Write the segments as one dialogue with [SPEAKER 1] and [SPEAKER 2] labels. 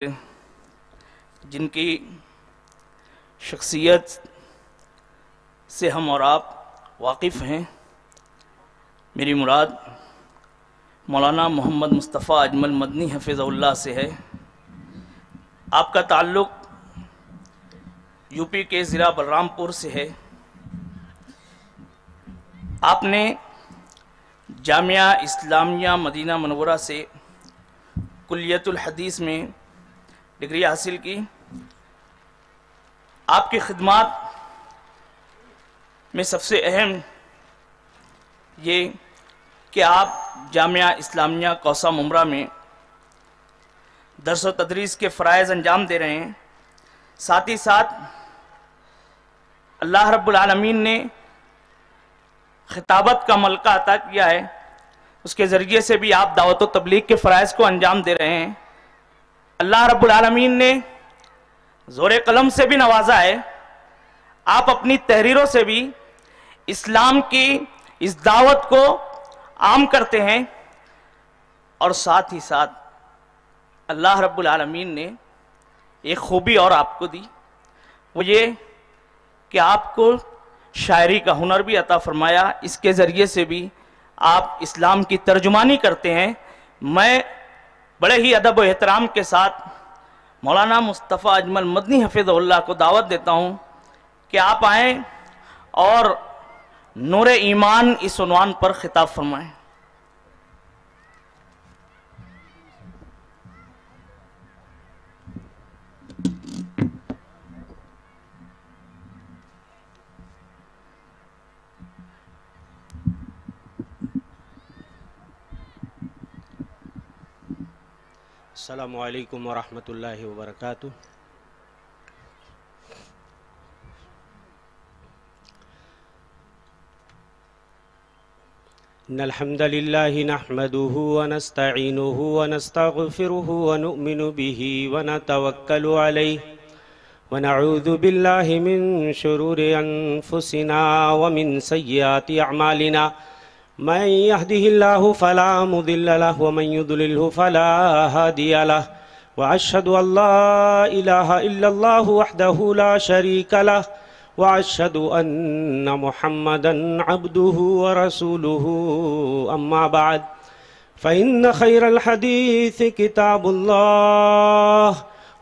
[SPEAKER 1] جن کی شخصیت سے ہم اور آپ واقف ہیں. میری مراد مولانا محمد مصطفیٰ اجمل مدنی حفظہ اللہ سے ہے. آپ کا تعلق یو پی کے ضلع بلرام پور سے ہے. آپ نے جامعہ اسلامیہ مدینہ منورہ سے کلیت الحدیث میں ڈگری حاصل کی. آپ کی خدمات میں سب سے اہم یہ کہ آپ جامعہ اسلامیہ کوسہ ممرہ میں درس و تدریس کے فرائض انجام دے رہے ہیں. ساتھ ہی ساتھ اللہ رب العالمین نے خطابت کا ملکہ عطا کیا ہے، اس کے ذریعے سے بھی آپ دعوت و تبلیغ کے فرائض کو انجام دے رہے ہیں. اللہ رب العالمین نے زور قلم سے بھی نوازا ہے. آپ اپنی تحریروں سے بھی اسلام کی اس دعوت کو عام کرتے ہیں، اور ساتھ ہی ساتھ اللہ رب العالمین نے ایک خوبی اور آپ کو دی، وہ یہ کہ آپ کو شاعری کا ہنر بھی عطا فرمایا. اس کے ذریعے سے بھی آپ اسلام کی ترجمانی کرتے ہیں. میں بڑے ہی ادب و احترام کے ساتھ مولانا مصطفیٰ اجمل مدنی حفظہ اللہ کو دعوت دیتا ہوں کہ آپ آئیں اور نور ایمان اس عنوان پر خطاب فرمائیں.
[SPEAKER 2] السلام علیکم ورحمۃ اللہ وبرکاتہ. ان الحمد للہ نحمده ونستعینه ونستغفره ونؤمن به ونتوکل علیہ ونعوذ باللہ من شرور انفسنا ومن سیئات اعمالنا. من يهده الله فلا مضل له ومن يضلله فلا هادي له وأشهد أن لا إله إلا الله وحده لا شريك له وأشهد أن محمدا عبده ورسوله. أما بعد فإن خير الحديث كتاب الله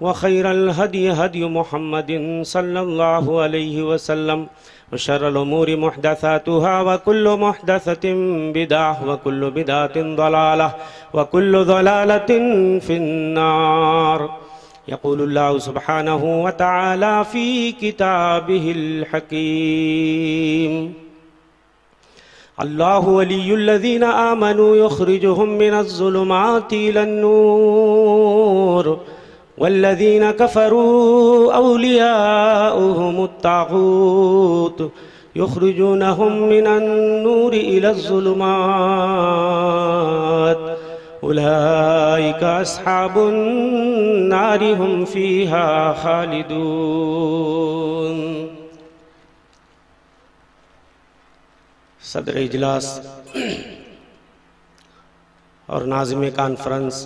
[SPEAKER 2] وخير الهدي هدي محمد صلى الله عليه وسلم وشر الأمور محدثاتها وكل محدثة بدعة وكل بدعة ضلالة وكل ضلالة في النار. يقول الله سبحانه وتعالى في كتابه الحكيم: الله ولي الذين آمنوا يخرجهم من الظلمات إلى النور والذين كفروا أولياؤهم الطاغوت يخرجونهم من النور إلى الظلمات أولئك أصحاب النار هم فيها خالدون. صدر اجلاس اور ناظم کانفرنس،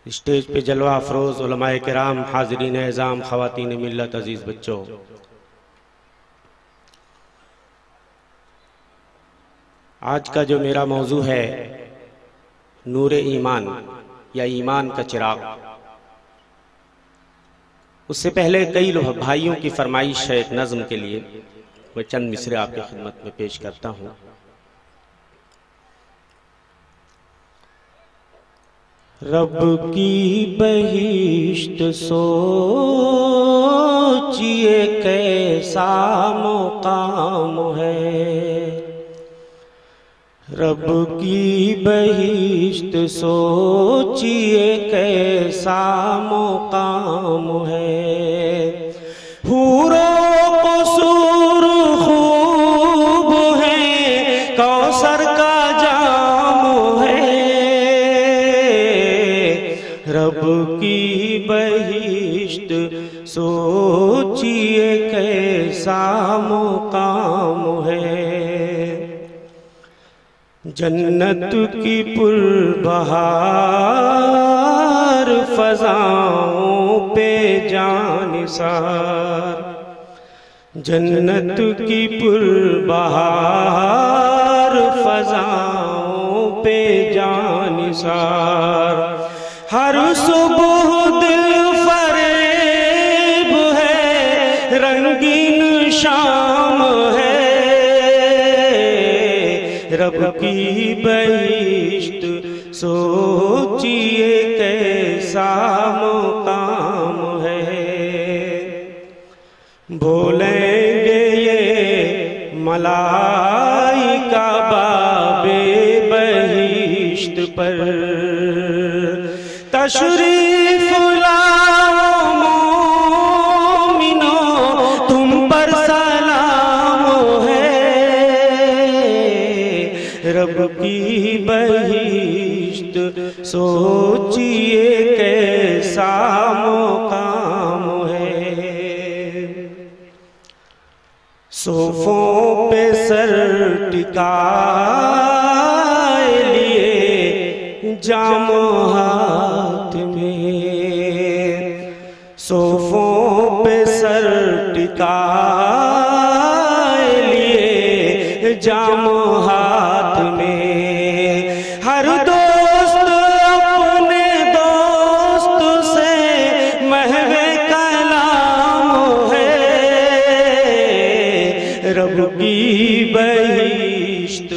[SPEAKER 2] اسٹیج پہ جلوہ افروز علماء کرام، حاضرین اعظام، خواتین ملت، عزیز بچوں، آج کا جو میرا موضوع ہے نور ایمان یا ایمان کا چراغ، اس سے پہلے کئی بھائیوں کی فرمائش ہے ایک نظم کے لیے، میں چند مصرے آپ کی خدمت میں پیش کرتا ہوں. رب کی بہشت سوچئے کیسا مقام ہے، رب کی بہشت سوچئے کیسا مقام ہے. حور و قصور خوب ہیں، کوثر کا جام ہے، رب کی بہشت سوچئے کیسا مقام ہے. جنت کی پربہار فضاؤں پہ جانثار، جنت کی پربہار فضاؤں پہ جانثار، ہر صبح دل فریب ہے، رنگین شام ہے، رب کی بہشت سوچئے کیسا مقام ہے، بولیں گے یہ ملائکہ باب بہشت پر، تشریف لاؤ مومنو تم پر سلام ہے، رب کی بہشت سوچئے کیسا مقام ہے، صوفوں پہ سر ٹکائے لیے جام ہاتھ میں، صوفوں پہ سر ٹکائے لیے جام ہاتھ میں، ہر دوست اپنے دوست سے محو کلام ہے، رب کی بہشت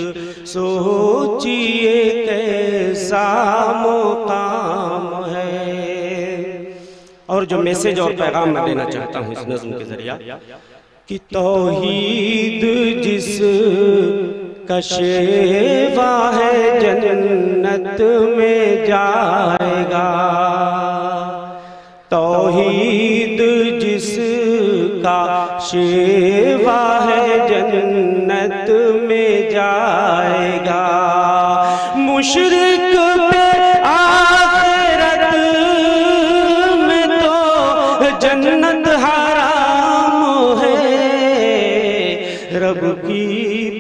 [SPEAKER 2] سوچئے کیسا مقام ہے۔ اور جو میسیج اور پیغام میں دینا چاہتا ہوں اس نظم کے ذریعہ کہ توحید جس کا شیوا ہے جنت میں جائے گا، توحید جس کا شیوا ہے جنت میں جائے گا، مشرک پہ آخرت میں تو جنت حرام ہے، رب کی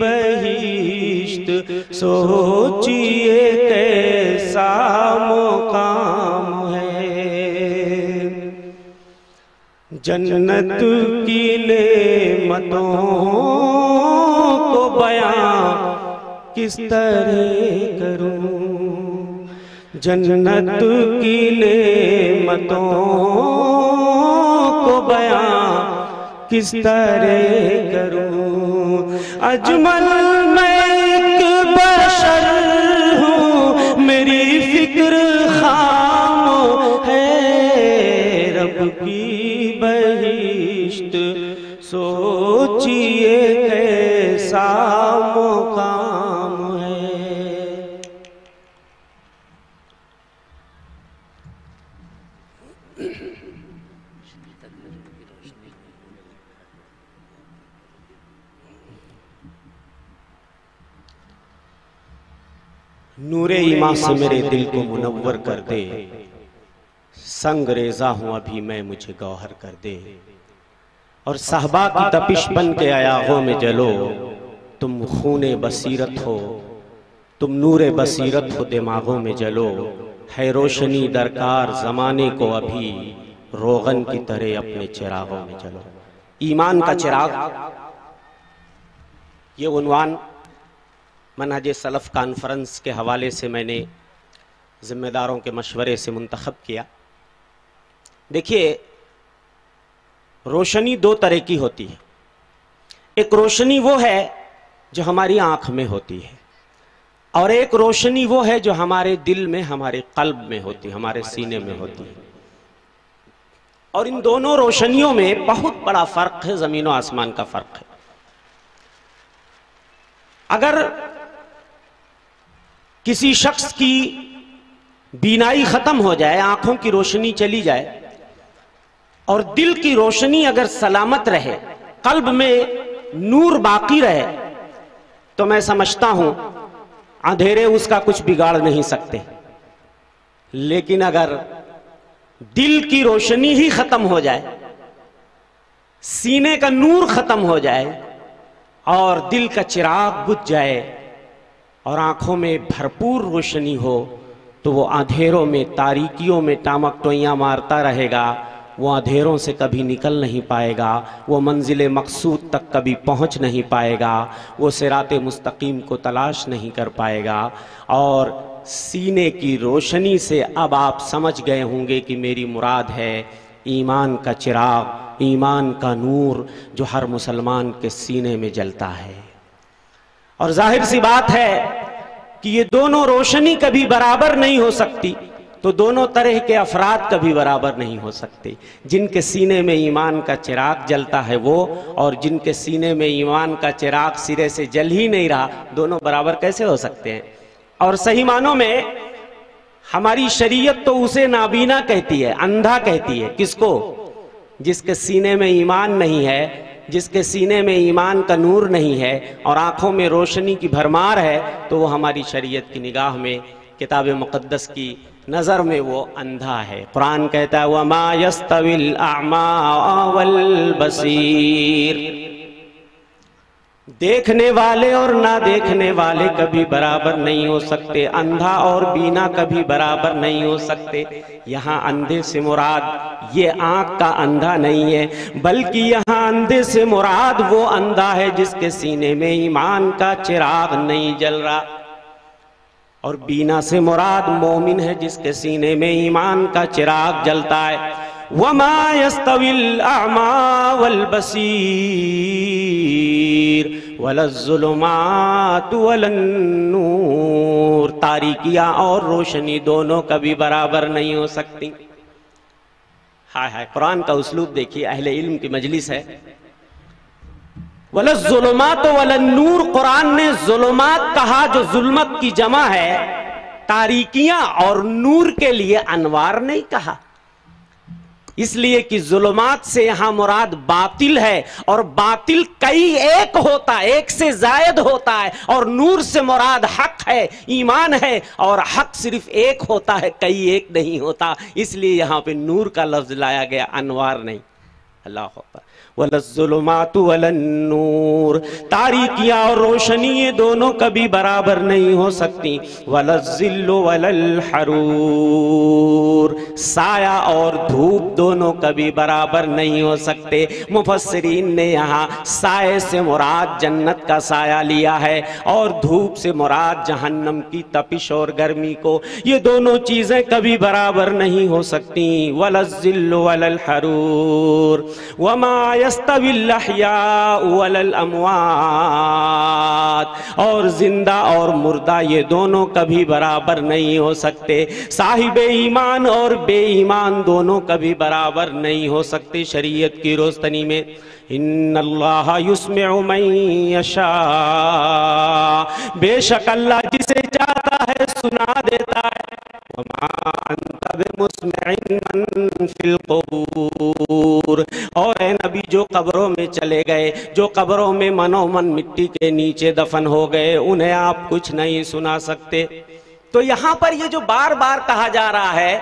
[SPEAKER 2] بہشت سوچئے کیسا مقام ہے، جنت کی نعمتوں کو بیان کس طرح کروں، جنت کی نعمتوں کو بیان کس طرح کروں، اجمل میں ایک بشر ہوں، میری فکر خام ہے، رب کی بہشت سوچئے کیسا مقام ہے۔ نور ایمان سے میرے دل کو منور کر دے، سنگ ریزہ ہوں ابھی میں مجھے گوہر کر دے، اور صحبا کی تپش بن کے ایاغوں میں جلو، تم خون بصیرت ہو، تم نور بصیرت ہو دماغوں میں جلو، ہے روشنی درکار زمانے کو ابھی، روغن کی طرح اپنے چراغوں میں جلو۔ ایمان کا چراغ، یہ عنوان منہج سلف کانفرنس کے حوالے سے میں نے ذمہ داروں کے مشورے سے منتخب کیا۔ دیکھیے، روشنی دو طرح کی ہوتی ہے، ایک روشنی وہ ہے جو ہماری آنکھ میں ہوتی ہے، اور ایک روشنی وہ ہے جو ہمارے دل میں، ہمارے قلب میں ہوتی ہے، ہمارے سینے میں ہوتی ہے، اور ان دونوں روشنیوں میں بہت بڑا فرق ہے، زمین و آسمان کا فرق ہے۔ اگر کسی شخص کی بینائی ختم ہو جائے، آنکھوں کی روشنی چلی جائے، اور دل کی روشنی اگر سلامت رہے، قلب میں نور باقی رہے، تو میں سمجھتا ہوں اندھیرے اس کا کچھ بگاڑ نہیں سکتے۔ لیکن اگر دل کی روشنی ہی ختم ہو جائے، سینے کا نور ختم ہو جائے، اور دل کا چراغ بجھ جائے، اور آنکھوں میں بھرپور روشنی ہو، تو وہ اندھیروں میں تاریکیوں میں ٹامک ٹوئیاں مارتا رہے گا، وہ اندھیروں سے کبھی نکل نہیں پائے گا، وہ منزل مقصود تک کبھی پہنچ نہیں پائے گا، وہ صراط مستقیم کو تلاش نہیں کر پائے گا۔ اور سینے کی روشنی سے اب آپ سمجھ گئے ہوں گے کہ میری مراد ہے ایمان کا چراغ، ایمان کا نور جو ہر مسلمان کے سینے میں جلتا ہے۔ اور ظاہر سی بات ہے کہ یہ دونوں روشنی کبھی برابر نہیں ہو سکتی، تو دونوں طرح کے افراد کبھی برابر نہیں ہو سکتے۔ جن کے سینے میں ایمان کا چراغ جلتا ہے وہ، اور جن کے سینے میں ایمان کا چراغ سرے سے جل ہی نہیں رہا، دونوں برابر کیسے ہو سکتے ہیں؟ اور صحیح معنوں میں ہماری شریعت تو اسے نابینا کہتی ہے، اندھا کہتی ہے۔ کس کو؟ جس کے سینے میں ایمان نہیں ہے، جس کے سینے میں ایمان کا نور نہیں ہے اور آنکھوں میں روشنی کی بھرمار ہے، تو وہ ہماری شریعت کی نگاہ میں، کتاب مقدس کی نظر میں وہ اندھا ہے۔ قرآن کہتا ہے وَمَا يَسْتَوِي الْأَعْمَى وَالْبَصِيرُ، دیکھنے والے اور نہ دیکھنے والے کبھی برابر نہیں ہو سکتے، اندھا اور بینا کبھی برابر نہیں ہو سکتے۔ یہاں اندھے سے مراد یہ آنکھ کا اندھا نہیں ہے، بلکہ یہاں اندھے سے مراد وہ اندھا ہے جس کے سینے میں ایمان کا چراغ نہیں جل رہا، اور بینا سے مراد مومن ہے جس کے سینے میں ایمان کا چراغ جلتا ہے۔ وَمَا يَسْتَوِي الْأَعْمَى وَالْبَصِيرُ وَلَا الظُّلُمَاتُ وَلَا النُّورُ، تاریکیاں اور روشنی دونوں کبھی برابر نہیں ہو سکتی۔ ہائے ہائے، قرآن کا اسلوب دیکھیے، اہل علم کی مجلس ہے۔ وَلَا الظُّلُمَاتُ وَلَا النُّورُ، قرآن نے ظلمات کہا جو ظلمت کی جمع ہے، تاریکیاں اور نور کے لیے انوار نہیں کہا، اس لیے کہ ظلمات سے یہاں مراد باطل ہے، اور باطل کئی ایک ہوتا ہے، ایک سے زائد ہوتا ہے، اور نور سے مراد حق ہے، ایمان ہے، اور حق صرف ایک ہوتا ہے، کئی ایک نہیں ہوتا، اس لیے یہاں پہ نور کا لفظ لایا گیا، انوار نہیں۔ اللہ اکبر۔ وَلَا الظُّلُمَاتُ وَلَا النُّورُ، تاریکیاں اور روشنی یہ دونوں کبھی برابر نہیں ہو سکتی۔ وَلَا الظِّلُّ وَلَا الْحَرُورُ، سایہ اور دھوپ دونوں کبھی برابر نہیں ہو سکتے۔ مفسرین نے یہاں سائے سے مراد جنت کا سایہ لیا ہے، اور دھوپ سے مراد جہنم کی تپش اور گرمی کو۔ یہ دونوں چیزیں کبھی برابر نہیں ہو سکتی۔ وَلَا الظِّلُّ وَلَا الْحَرُورُ وَمَا يَسْتَوِي الْأَحْيَاءُ وَلَا الْأَمْوَاتُ، اور زندہ اور مردہ یہ دونوں کبھی برابر نہیں ہو سکتے۔ صاحب ایمان اور بے ایمان دونوں کبھی برابر نہیں ہو سکتے شریعت کی روشنی میں۔ ان اللہ یسمع من یشاء، بے شک اللہ جسے چاہتا ہے سنا دیتا ہے۔ وما انت بمسمع من فی القبور، اور اے نبی جو قبروں میں چلے گئے، جو قبروں میں منو من مٹی کے نیچے دفن ہو گئے، انہیں آپ کچھ نہیں سنا سکتے۔ تو یہاں پر یہ جو بار بار کہا جا رہا ہے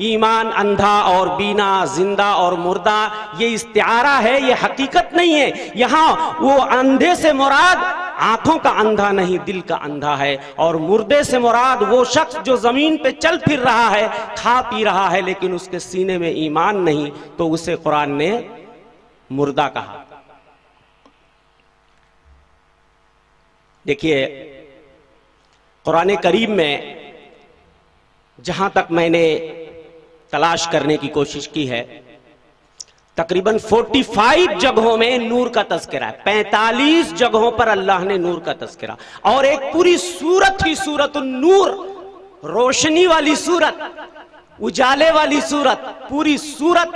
[SPEAKER 2] ایمان اندھا اور بینا، زندہ اور مردہ، یہ استعارہ ہے، یہ حقیقت نہیں ہے۔ یہاں وہ اندھے سے مراد آنکھوں کا اندھا نہیں، دل کا اندھا ہے، اور مردے سے مراد وہ شخص جو زمین پہ چل پھر رہا ہے، کھا پی رہا ہے، لیکن اس کے سینے میں ایمان نہیں، تو اسے قرآن نے مردہ کہا۔ دیکھیے قرآن کریم میں جہاں تک میں نے تلاش کرنے کی کوشش کی ہے، تقریباً 45 جگہوں میں نور کا تذکرہ ہے، 45 جگہوں پر اللہ نے نور کا تذکرہ، اور ایک پوری سورت ہی سورت النور، روشنی والی سورت، اجالے والی سورت، پوری سورت،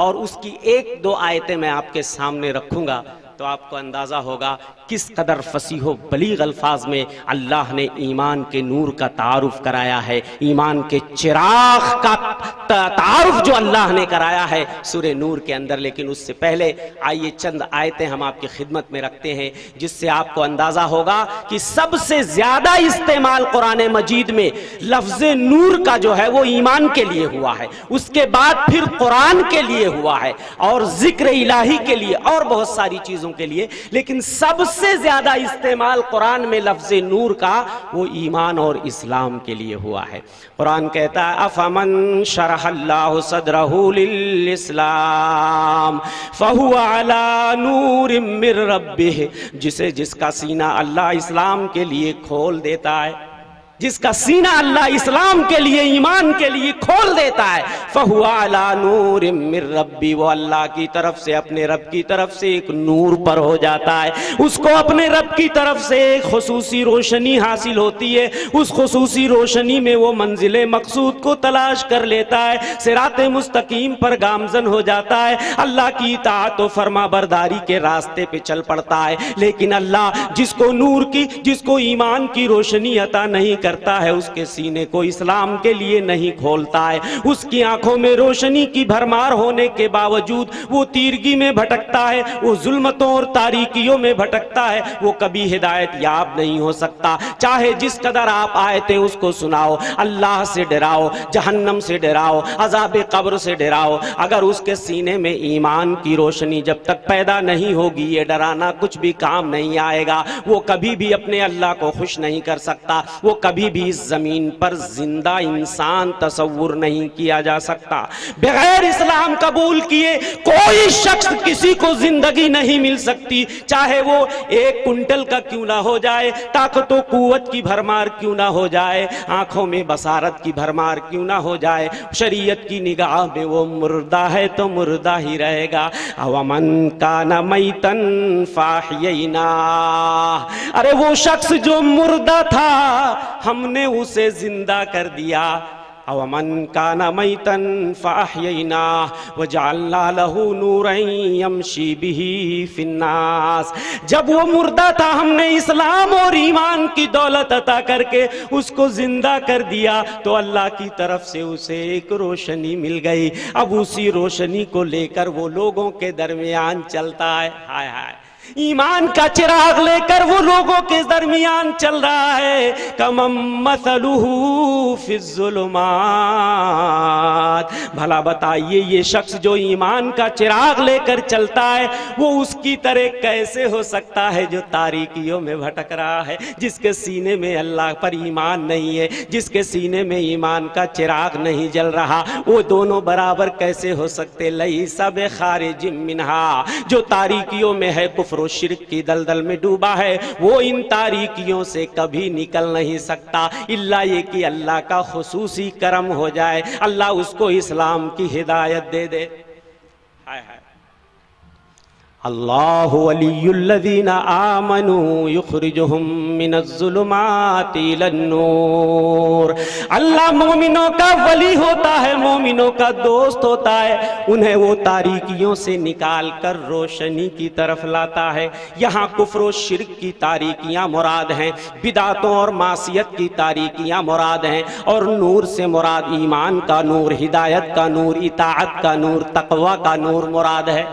[SPEAKER 2] اور اس کی ایک دو آیتیں میں آپ کے سامنے رکھوں گا تو آپ کو اندازہ ہوگا کس قدر فصیح و بلیغ الفاظ میں اللہ نے ایمان کے نور کا تعارف کرایا ہے، ایمان کے چراغ کا تعارف جو اللہ نے کرایا ہے سورہ نور کے اندر۔ لیکن اس سے پہلے آئیے چند آیتیں ہم آپ کی خدمت میں رکھتے ہیں، جس سے آپ کو اندازہ ہوگا کہ سب سے زیادہ استعمال قرآن مجید میں لفظ نور کا جو ہے وہ ایمان کے لیے ہوا ہے، اس کے بعد پھر قرآن کے لیے ہوا ہے، اور ذکر الہی کے لیے، اور بہت ساری چیزوں کے لیے، لیکن سب سے زیادہ استعمال قرآن میں لفظ نور کا وہ ایمان اور اسلام کے لیے ہوا ہے۔ قرآن کہتا ہے افمن شرح اللہ صدرہ للاسلام فہو علی نور من ربہ، جس کا سینہ اللہ اسلام کے لیے کھول دیتا ہے، جس کا سینہ اللہ اسلام کے لیے ایمان کے لیے کھول دیتا ہے، فَهُوَ عَلَى نُورٍ مِّن رَبِّ، وہ اللہ کی طرف سے اپنے رب کی طرف سے ایک نور پر ہو جاتا ہے، اس کو اپنے رب کی طرف سے ایک خصوصی روشنی حاصل ہوتی ہے، اس خصوصی روشنی میں وہ منزل مقصود کو تلاش کر لیتا ہے، صراط مستقیم پر گامزن ہو جاتا ہے، اللہ کی اطاعت و فرما برداری کے راستے پہ چل پڑتا ہے۔ لیکن اللہ جس کو نور کی، جس کو ایمان کی روشنی عطا نہیں کرتا ہے، اس کے سینے کو اسلام کے لیے نہیں کھولتا ہے، اس کی آنکھوں میں روشنی کی بھرمار ہونے کے باوجود وہ تیرگی میں بھٹکتا ہے، وہ ظلمتوں اور تاریکیوں میں بھٹکتا ہے، وہ کبھی ہدایت یاب نہیں ہو سکتا، چاہے جس قدر آپ آیتیں اس کو سناؤ، اللہ سے ڈراؤ، جہنم سے ڈراؤ، عذاب قبر سے ڈراؤ، اگر اس کے سینے میں ایمان کی روشنی جب تک پیدا نہیں ہوگی، یہ ڈرانا کچھ بھی کام نہیں آئے گا، وہ کبھی بھی اپنے اللہ کو خوش نہیں کر سکتا، وہ کبھی بھی اس زمین پر زندہ انسان تصور نہیں کیا جا سکتا۔ بغیر اسلام قبول کیے کوئی شخص کسی کو زندگی نہیں مل سکتی، چاہے وہ 1 کنٹل کا کیوں نہ ہو جائے، طاقت و قوت کی بھرمار کیوں نہ ہو جائے، آنکھوں میں بصارت کی بھرمار کیوں نہ ہو جائے، شریعت کی نگاہ میں وہ مردہ ہے تو مردہ ہی رہے گا۔ وَمَنْ كَانَ مَيْتًا فَأَحْيَيْنَاهُ، ارے وہ شخص جو مردہ تھا ہم نے اسے زندہ کر دیا۔ وَمَنْ كَانَ مَيْتًا فَأَحْيَيْنَاهُ وَجَعَلْنَا لَهُ نُورًا يَمْشِي بِهِ فِي النَّاسِ، جب وہ مردہ تھا ہم نے اسلام اور ایمان کی دولت عطا کر کے اس کو زندہ کر دیا، تو اللہ کی طرف سے اسے ایک روشنی مل گئی، اب اسی روشنی کو لے کر وہ لوگوں کے درمیان چلتا ہے۔ ہائے ہائے، ایمان کا چراغ لے کر وہ لوگوں کے درمیان چل رہا ہے۔ کمم مثلہ فی الظلمات، بھلا بتائیے یہ شخص جو ایمان کا چراغ لے کر چلتا ہے وہ اس کی طرح کیسے ہو سکتا ہے جو تاریکیوں میں بھٹک رہا ہے، جس کے سینے میں اللہ پر ایمان نہیں ہے، جس کے سینے میں ایمان کا چراغ نہیں جل رہا، وہ دونوں برابر کیسے ہو سکتے؟ لیس بخارج منہا، جو تاریکیوں میں ہے، کفر و شرک کی دلدل میں ڈوبا ہے، وہ ان تاریکیوں سے کبھی نکل نہیں سکتا، الا یہ کہ اللہ کا خصوصی کرم ہو جائے، اللہ اس کو اسلام کی ہدایت دے دے۔ ہائے ہائے، اللہ ولی الذین آمنوا یخرجہم من الظلمات الی النور، اللہ مومنوں کا ولی ہوتا ہے، مومنوں کا دوست ہوتا ہے، انہیں وہ تاریکیوں سے نکال کر روشنی کی طرف لاتا ہے۔ یہاں کفر و شرک کی تاریکیاں مراد ہیں، بدعتوں اور معصیت کی تاریکیاں مراد ہیں، اور نور سے مراد ایمان کا نور، ہدایت کا نور، اطاعت کا نور، تقوی کا نور مراد ہے۔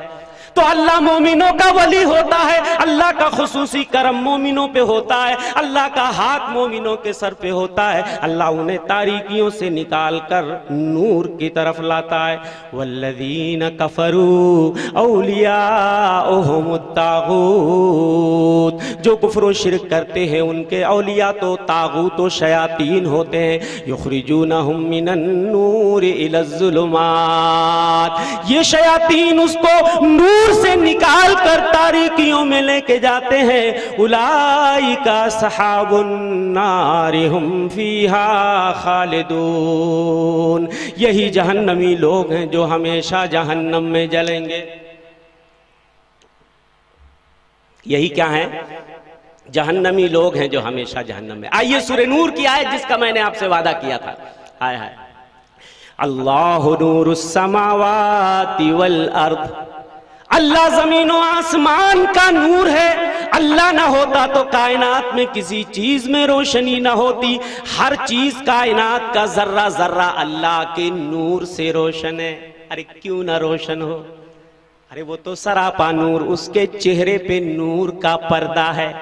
[SPEAKER 2] تو اللہ مومنوں کا ولی ہوتا ہے، اللہ کا خصوصی کرم مومنوں پہ ہوتا ہے، اللہ کا ہاتھ مومنوں کے سر پہ ہوتا ہے، اللہ انہیں تاریکیوں سے نکال کر نور کی طرف لاتا ہے۔ والذین کفروا اولیاؤہم الطاغوت، جو کفر و شرک کرتے ہیں ان کے اولیاء تو طاغوت و شیاطین ہوتے ہیں، یخرجونہم من النور الی الظلمات، یہ شیاطین اس کو نور سے نکال کر تاریکیوں میں لے کے جاتے ہیں۔ اولئک اصحاب النار ہم فیہا خالدون، یہی جہنمی لوگ ہیں جو ہمیشہ جہنم میں جلیں گے۔ یہی کیا ہیں؟ جہنمی لوگ ہیں جو ہمیشہ جہنم میں۔ آئیے سورہ نور کی آیت جس کا میں نے آپ سے وعدہ کیا تھا۔ ہائے ہائے، اللہ نور السماوات والارض، اللہ زمین و آسمان کا نور ہے، اللہ نہ ہوتا تو کائنات میں کسی چیز میں روشنی نہ ہوتی، ہر چیز کائنات کا ذرہ ذرہ اللہ کے نور سے روشن ہے۔ ارے کیوں نہ روشن ہو؟ ارے وہ تو سراپا نور، اس کے چہرے پہ نور کا پردہ ہے۔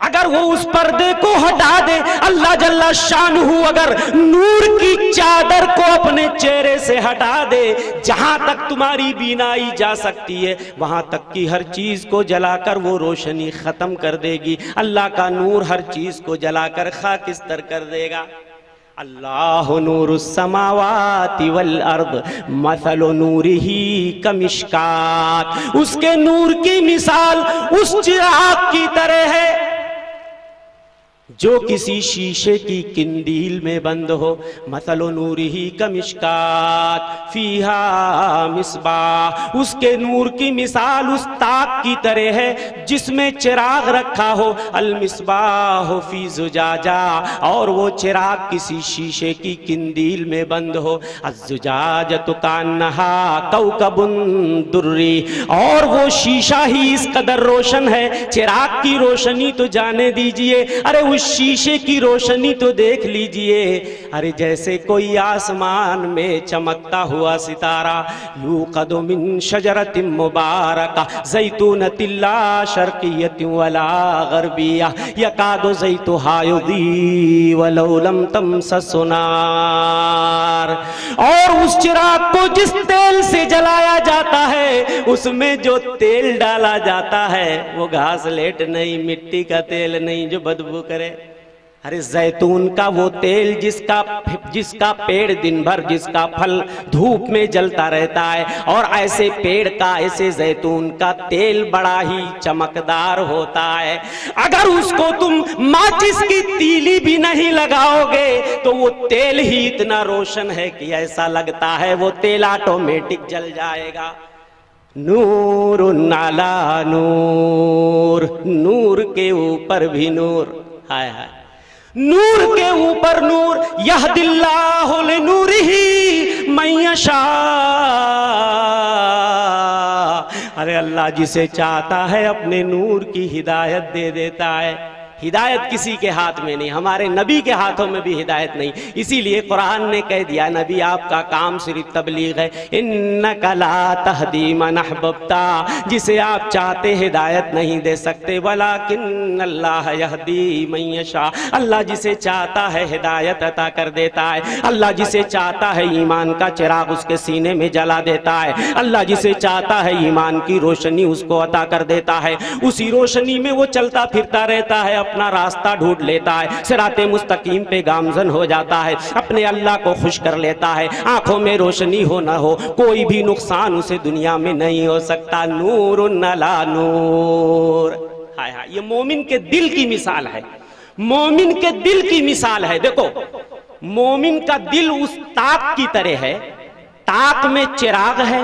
[SPEAKER 2] اگر وہ اس پردے کو ہٹا دے، اللہ جل شانہ اگر نور کی چادر کو اپنے چہرے سے ہٹا دے، جہاں تک تمہاری بینائی جا سکتی ہے وہاں تک کی ہر چیز کو جلا کر وہ روشنی ختم کر دے گی۔ اللہ کا نور ہر چیز کو جلا کر خاکستر کر دے گا۔ اللہ نور السماوات والارض مثل نورہ کمشکات، اس کے نور کی مثال اس چراغ کی طرح ہے جو کسی شیشے کی قندیل میں بند ہو۔ مثل نورہ کمشکات فیہا مصباح، اس کے نور کی مثال اس تاک کی طرح ہے جس میں چراغ رکھا ہو۔ المصباح فی زجاجہ، اور وہ چراغ کسی شیشے کی قندیل میں بند ہو۔ الزجاجۃ کانہا کوکب دری، اور وہ شیشہ ہی اس قدر روشن ہے، چراغ کی روشنی تو جانے دیجئے، ارے اس شیشے کی روشنی تو دیکھ لیجئے، ارے جیسے کوئی آسمان میں چمکتا ہوا ستارہ۔ یوقد من شجرۃ مبارکہ زیتونۃ لا شرقیۃ ولا غربیہ یکاد زیتها یضیء ولو لم تمسس نار، اور اس چراغ کو جس تیل سے جلایا جاتا ہے اس میں جو تیل ڈالا جاتا ہے وہ گھاس لیٹ نہیں، مٹی کا تیل نہیں جو بدبو کرے۔ ارے زیتون کا وہ تیل جس کا پیڑ دن بھر، جس کا پھل دھوپ میں جلتا رہتا ہے، اور ایسے پیڑ کا، ایسے زیتون کا تیل بڑا ہی چمکدار ہوتا ہے۔ اگر اس کو تم ماچس کی تیلی بھی نہیں لگاؤ گے تو وہ تیل ہی اتنا روشن ہے کہ ایسا لگتا ہے وہ تیل آٹومیٹک جل جائے گا۔ نور علی نور، نور کے اوپر بھی نور، ہائے ہائے، نور کے اوپر نور۔ یہدی اللہ لنورہ من یشاء، ارے اللہ جسے چاہتا ہے اپنے نور کی ہدایت دے دیتا ہے۔ ہدایت کسی کے ہاتھ میں نہیں، ہمارے نبی کے ہاتھوں میں بھی ہدایت نہیں، اسی لیے قرآن نے کہہ دیا نبی آپ کا کام صرف تبلیغ ہے۔ انک لا تہدی من احببت، جسے آپ چاہتے ہدایت نہیں دے سکتے، ولکن اللہ یہدی من یشاء، اللہ جسے چاہتا ہے ہدایت عطا کر دیتا ہے۔ اللہ جسے چاہتا ہے ایمان کا چراغ اس کے سینے میں جلا دیتا ہے۔ اللہ جسے چاہتا ہے ایمان کی روشنی اس کو عطا کر دیتا ہے، اسی روشنی میں وہ چلتا پھرتا رہتا ہے، اپنا راستہ ڈھونڈ لیتا ہے، صراط مستقیم پہ گامزن ہو جاتا ہے، اپنے اللہ کو خوش کر لیتا ہے۔ آنکھوں میں روشنی ہو نہ ہو، کوئی بھی نقصان اسے دنیا میں نہیں ہو سکتا۔ نور علی نور، ہائے ہائے، یہ مومن کے دل کی مثال ہے، مومن کے دل کی مثال ہے۔ دیکھو مومن کا دل اس تاک کی طرح ہے، تاک میں چراغ ہے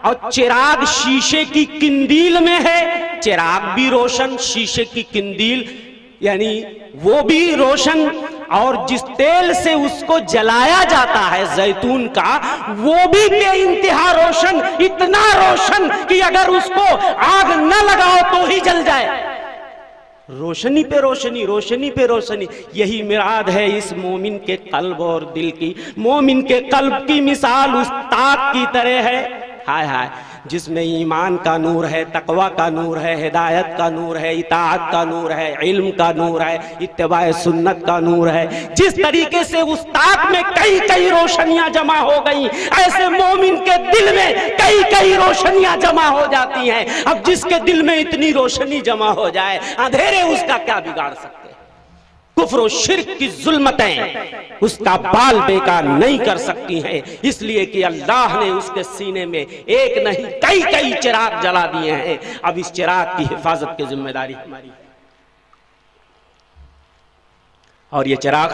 [SPEAKER 2] اور چراغ شیشے کی قندیل میں ہے، چراغ بھی روشن، شیشے کی قندیل یعنی وہ بھی روشن، اور جس تیل سے اس کو جلایا جاتا ہے زیتون کا وہ بھی بے انتہا روشن، اتنا روشن کہ اگر اس کو آگ نہ لگاؤ تو ہی جل جائے۔ روشنی پہ روشنی، روشنی پہ روشنی، یہی مراد ہے اس مومن کے قلب اور دل کی۔ مومن کے قلب کی مثال اس تاک کی طرح ہے، ہائے ہائے، جس میں ایمان کا نور ہے، تقوی کا نور ہے، ہدایت کا نور ہے، اطاعت کا نور ہے، علم کا نور ہے، اتباع سنت کا نور ہے۔ جس طریقے سے اس تاک میں کئی کئی روشنیاں جمع ہو گئیں، ایسے مومن کے دل میں کئی کئی روشنیاں جمع ہو جاتی ہیں۔ اب جس کے دل میں اتنی روشنی جمع ہو جائے، اندھیرے اس کا کیا بگاڑ سکتے؟ کفر و شرک کی ظلمتیں اس کا بال بیکار نہیں کر سکتی ہیں، اس لیے کہ اللہ نے اس کے سینے میں ایک نہیں کئی کئی چراغ جلا دیے ہیں۔ اب اس چراغ کی حفاظت کی ذمہ داری ہماری، اور یہ چراغ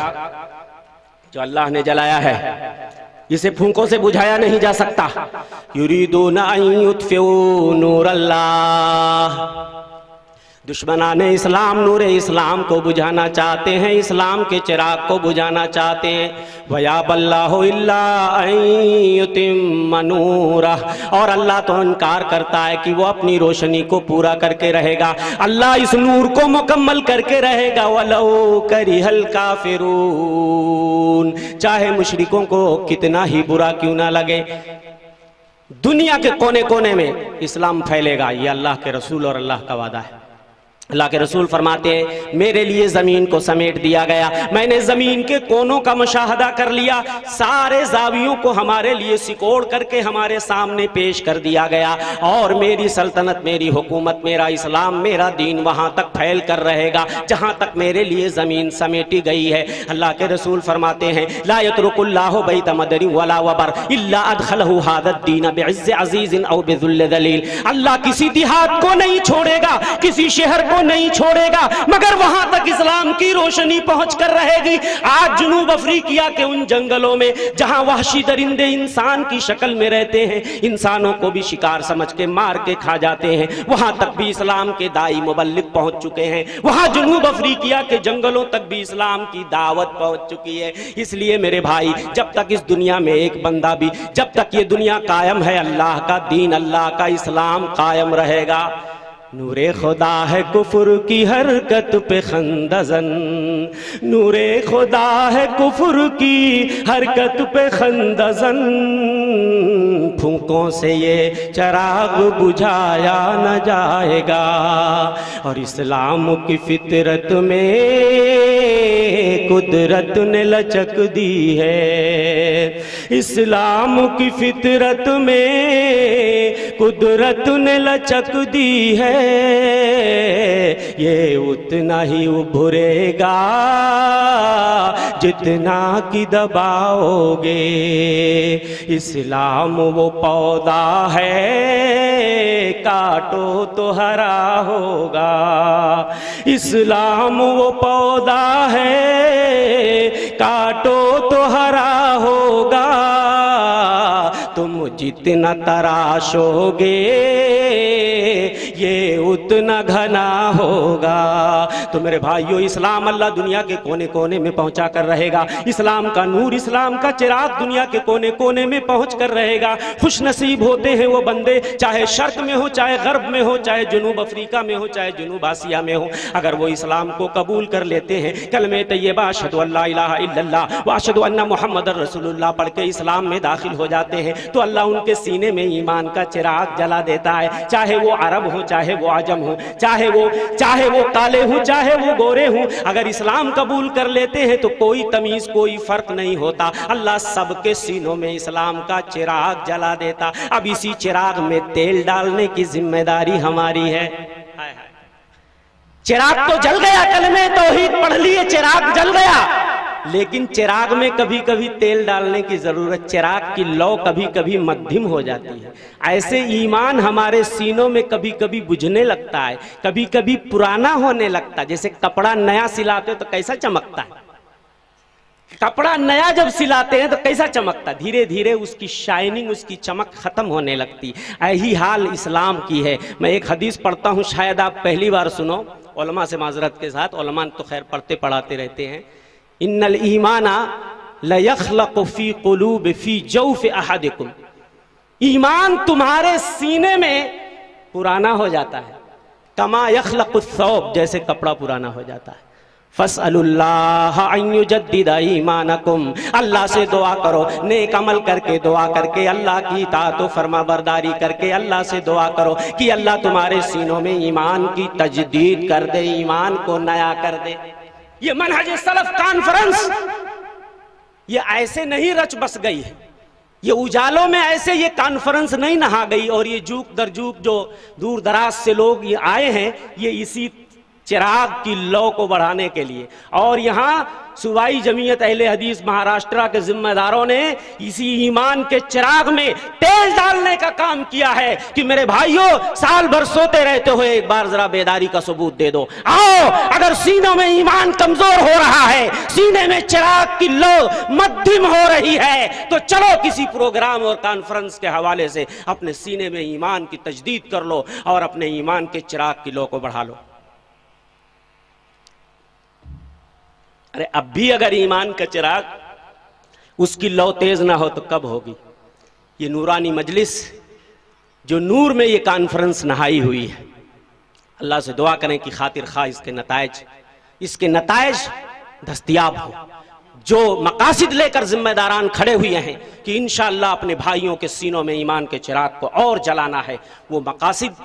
[SPEAKER 2] جو اللہ نے جلایا ہے اسے پھونکوں سے بجھایا نہیں جا سکتا۔ یریدون ان یطفئوا نور اللہ، دشمنان اسلام نور اسلام کو بجھانا چاہتے ہیں، اسلام کے چراغ کو بجھانا چاہتے ہیں۔ وَيَأْبَى اللَّهُ إِلَّا أَن يُتِمَّ نُورَهُ، اور اللہ تو انکار کرتا ہے کہ وہ اپنی روشنی کو پورا کر کے رہے گا، اللہ اس نور کو مکمل کر کے رہے گا۔ وَلَوْ كَرِهَ الْكَافِرُونَ، چاہے مشرکوں کو کتنا ہی برا کیوں نہ لگے، دنیا کے کونے کونے میں اسلام پھیلے گا، یہ اللہ کے رسول اور اللہ کا وعدہ ہے۔ اللہ کے رسول فرماتے ہیں میرے لیے زمین کو سمیٹ دیا گیا، میں نے زمین کے کونوں کا مشاہدہ کر لیا، سارے زاویوں کو ہمارے لیے سکوڑ کر کے ہمارے سامنے پیش کر دیا گیا، اور میری سلطنت، میری حکومت، میرا اسلام، میرا دین وہاں تک پھیل کر رہے گا جہاں تک میرے لیے زمین سمیٹی گئی ہے۔ اللہ کے رسول فرماتے ہیں لا یترک اللہ بیت مدر ولا وبر الا ادخلہ ھذا الدین بعز عزیز او بذل ذلیل۔ اللہ کسی دیہات کو نہیں چھوڑے گا، کسی شہر کو نہیں چھوڑے گا، مگر وہاں تک اسلام کی روشنی پہنچ کر رہے گی۔ آج جنوب افریقہ کے ان جنگلوں میں جہاں وحشی درندے انسان کی شکل میں رہتے ہیں، انسانوں کو بھی شکار سمجھ کے مار کے کھا جاتے ہیں، وہاں تک بھی اسلام کے داعی مبلغ پہنچ چکے ہیں، وہاں جنوب افریقہ کے جنگلوں تک بھی اسلام کی دعوت پہنچ چکی ہے۔ اس لیے میرے بھائی، جب تک اس دنیا میں ایک بندہ بھی، جب تک یہ دنیا قائم ہے، اللہ کا دین، اللہ کا اسلام قائم رہے گا۔ نور خدا ہے کفر کی حرکت پہ خندزن، نور خدا ہے کفر کی حرکت پہ خندزن، پھونکوں سے یہ چراغ بجھایا نہ جائے گا، اور اسلام کی فطرت میں قدرت نے لچک دی ہے، اسلام کی فطرت میں قدرت نے لچک دی ہے، یہ اتنا ہی ابھرے گا جتنا کہ دباؤ گے، اسلام وہ پودا ہے کاٹو تو ہرا ہوگا، اسلام وہ پودا ہے کاٹو تو ہرا ہوگا، تم جتنا تراشو گے یہ اتنا گھنا ہوگا۔ تو میرے بھائیو، اسلام اللہ دنیا کے کونے کونے میں پہنچا کر رہے گا، اسلام کا نور، اسلام کا چراغ دنیا کے کونے کونے میں پہنچ کر رہے گا۔ خوش نصیب ہوتے ہیں وہ بندے، چاہے شرق میں ہو، چاہے غرب میں ہو، چاہے جنوب افریقہ میں ہو، چاہے جنوب آسیہ میں ہو، اگر وہ اسلام کو قبول کر لیتے ہیں، کلمہ طیبہ اشہد ان لا الہ الا اللہ واشہد ان محمد رسول اللہ پڑھ کے اسلام میں داخل ہو جاتے ہیں، تو اللہ ان کے سینے میں ایمان کا چراغ جلا دیتا ہے، چاہے وہ عرب ہو، چاہے وہ عجم ہو، چاہے وہ کالے ہوں، چاہے وہ گورے ہوں، اگر اسلام قبول کر لیتے ہیں تو کوئی تمیز، کوئی فرق نہیں ہوتا، اللہ سب کے سینوں میں اسلام کا چراغ جلا دیتا۔ اب اسی چراغ میں تیل ڈالنے کی ذمہ داری ہماری ہے۔ چراغ تو جل گیا، کلمہ توحید پڑھ لیے، چراغ جل گیا، لیکن چراغ میں کبھی کبھی تیل ڈالنے کی ضرورت، چراغ کی لو کبھی کبھی مدھم ہو جاتی ہے۔ ایسے ایمان ہمارے سینوں میں کبھی کبھی بجھنے لگتا ہے، کبھی کبھی پرانا ہونے لگتا ہے، جیسے کپڑا نیا سلاتے تو کیسا چمکتا ہے، کپڑا نیا جب سلاتے ہیں تو کیسا چمکتا ہے، دھیرے دھیرے اس کی شائننگ، اس کی چمک ختم ہونے لگتی۔ یہی حال اسلام کی ہے۔ میں ایک حدیث پڑھتا ہوں، شاید آپ پہلی بار سنو، علماء سے معذرت کے ساتھ، علماء تو خیر پڑھتے پڑھاتے رہتے ہیں۔ ان الایمان لیخلق فی قلوب فی جوف احدکم، ایمان تمہارے سینے میں پرانا ہو جاتا ہے، کما یخلق الثوب، جیسے کپڑا پرانا ہو جاتا ہے۔ فاسألوا اللہ ان یجدد ایمانکم، اللہ سے دعا کرو، نیک عمل کر کے، دعا کر کے، اللہ کی اطاعت و فرما برداری کر کے اللہ سے دعا کرو کہ اللہ تمہارے سینوں میں ایمان کی تجدید کر دے، ایمان کو نیا کر دے۔ یہ منہج سلف کانفرنس یہ ایسے نہیں رچ بس گئی ہے، یہ اجالوں میں ایسے یہ کانفرنس نہیں نہا گئی، اور یہ جوک در جوک جو دور دراز سے لوگ یہ آئے ہیں، یہ اسی چراغ کی لو کو بڑھانے کے لیے۔ اور یہاں صوبائی جمعیت اہل حدیث مہاراشٹرا کے ذمہ داروں نے اسی ایمان کے چراغ میں تیل ڈالنے کا کام کیا ہے کہ میرے بھائیوں، سال بھر سوتے رہتے ہوئے ایک بار ذرا بیداری کا ثبوت دے دو۔ آؤ، اگر سینوں میں ایمان کمزور ہو رہا ہے، سینے میں چراغ کی لو مدھم ہو رہی ہے، تو چلو کسی پروگرام اور کانفرنس کے حوالے سے اپنے سینے میں ایمان کی تجدید کر لو اور اپنے ایمان کے چراغ کی لو کو بڑھا لو۔ ارے اب بھی اگر ایمان کا چراغ اس کی لو تیز نہ ہو تو کب ہوگی؟ یہ نورانی مجلس جو نور میں یہ کانفرنس نہائی ہوئی ہے، اللہ سے دعا کریں کہ خاطر خواہ اس کے نتائج دستیاب ہو۔ جو مقاصد لے کر ذمہ داران کھڑے ہوئے ہیں کہ انشاءاللہ اپنے بھائیوں کے سینوں میں ایمان کے چراغ کو اور جلانا ہے، وہ مقاصد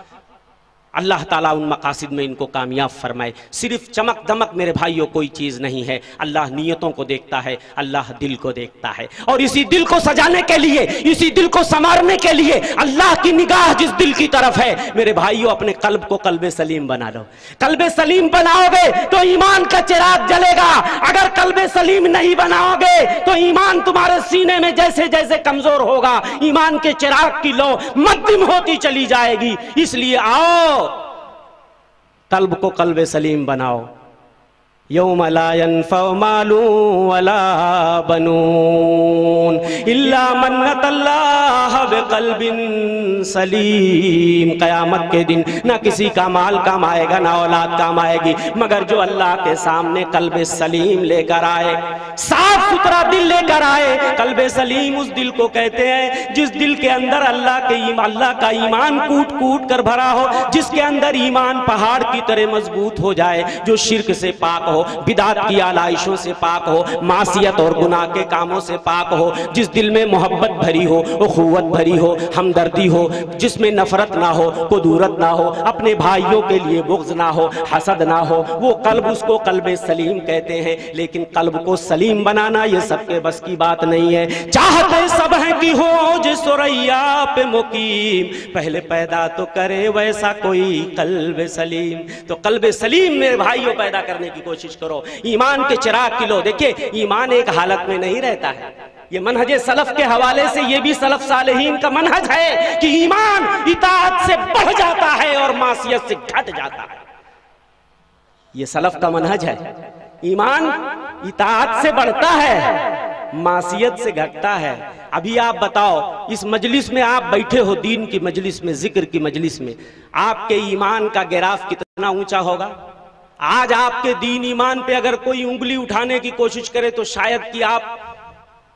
[SPEAKER 2] اللہ تعالیٰ ان مقاصد میں ان کو کامیاب فرمائے۔ صرف چمک دمک میرے بھائیوں کوئی چیز نہیں ہے، اللہ نیتوں کو دیکھتا ہے، اللہ دل کو دیکھتا ہے، اور اسی دل کو سجانے کے لیے، اسی دل کو سنوارنے کے لیے اللہ کی نگاہ جس دل کی طرف ہے، میرے بھائیوں اپنے قلب کو قلب سلیم بنا لو۔ قلب سلیم بناؤ گے تو ایمان کا چراغ جلے گا، اگر قلب سلیم نہیں بناؤ گے تو ایمان تمہارے سینے میں جیسے جیسے کمزور ہوگا، ایمان کے چراغ کی لو مدھم ہوتی چلی جائے گی۔ اس لیے آؤ قلب کو قلب سلیم بناؤ۔ یوم لا ينفع مال ولا بنون الا من اتى الله بقلب سلیم۔ قیامت کے دن نہ کسی کا مال کام آئے گا، نہ اولاد کام آئے گی، مگر جو اللہ کے سامنے قلب سلیم لے کر آئے، صاف ستھرا دل لے کر آئے۔ قلب سلیم اس دل کو کہتے ہیں جس دل کے اندر اللہ کا ایمان کوٹ کوٹ کر بھرا ہو، جس کے اندر ایمان پہاڑ کی طرح مضبوط ہو جائے، جو شرک سے پاک ہو، بدعت کی آلائشوں سے پاک ہو، معصیت اور گناہ کے کاموں سے پاک ہو، جس دل میں محبت بھری ہو، اخوت بھری ہو، ہمدردی ہو، جس میں نفرت نہ ہو، قدورت نہ ہو، اپنے بھائیوں کے لیے بغض نہ ہو، حسد نہ ہو، وہ قلب اس کو قلب سلیم کہتے ہیں۔ لیکن قلب کو سلیم بنانا یہ سب کے بس کی بات نہیں ہے۔ چاہتے سب ہیں کہ ہو جس ثریا پہ مقیم، پہلے پیدا تو کرے ویسا کوئی قلب سلیم۔ تو قلب سلیم میرے بھائیوں پیدا کرنے کی کوشش کرو۔ ایمان کے چراغ کی لو۔ دیکھیں ایمان ایک حالت میں نہیں رہتا ہے، یہ منہج سلف کے حوالے سے یہ بھی سلف صالحین کا منہج ہے کہ ایمان اطاعت سے بڑھ جاتا ہے اور معصیت سے گھٹ جاتا ہے۔ یہ سلف کا منہج ہے، ایمان اطاعت سے بڑھتا ہے، معصیت سے گھٹتا ہے۔ ابھی آپ بتاؤ اس مجلس میں آپ بیٹھے ہو، دین کی مجلس میں، ذکر کی مجلس میں، آپ کے ایمان کا گراف کتنا اونچا ہوگا؟ آج آپ کے دین ایمان پہ اگر کوئی انگلی اٹھانے کی کوشش کرے تو شاید کہ آپ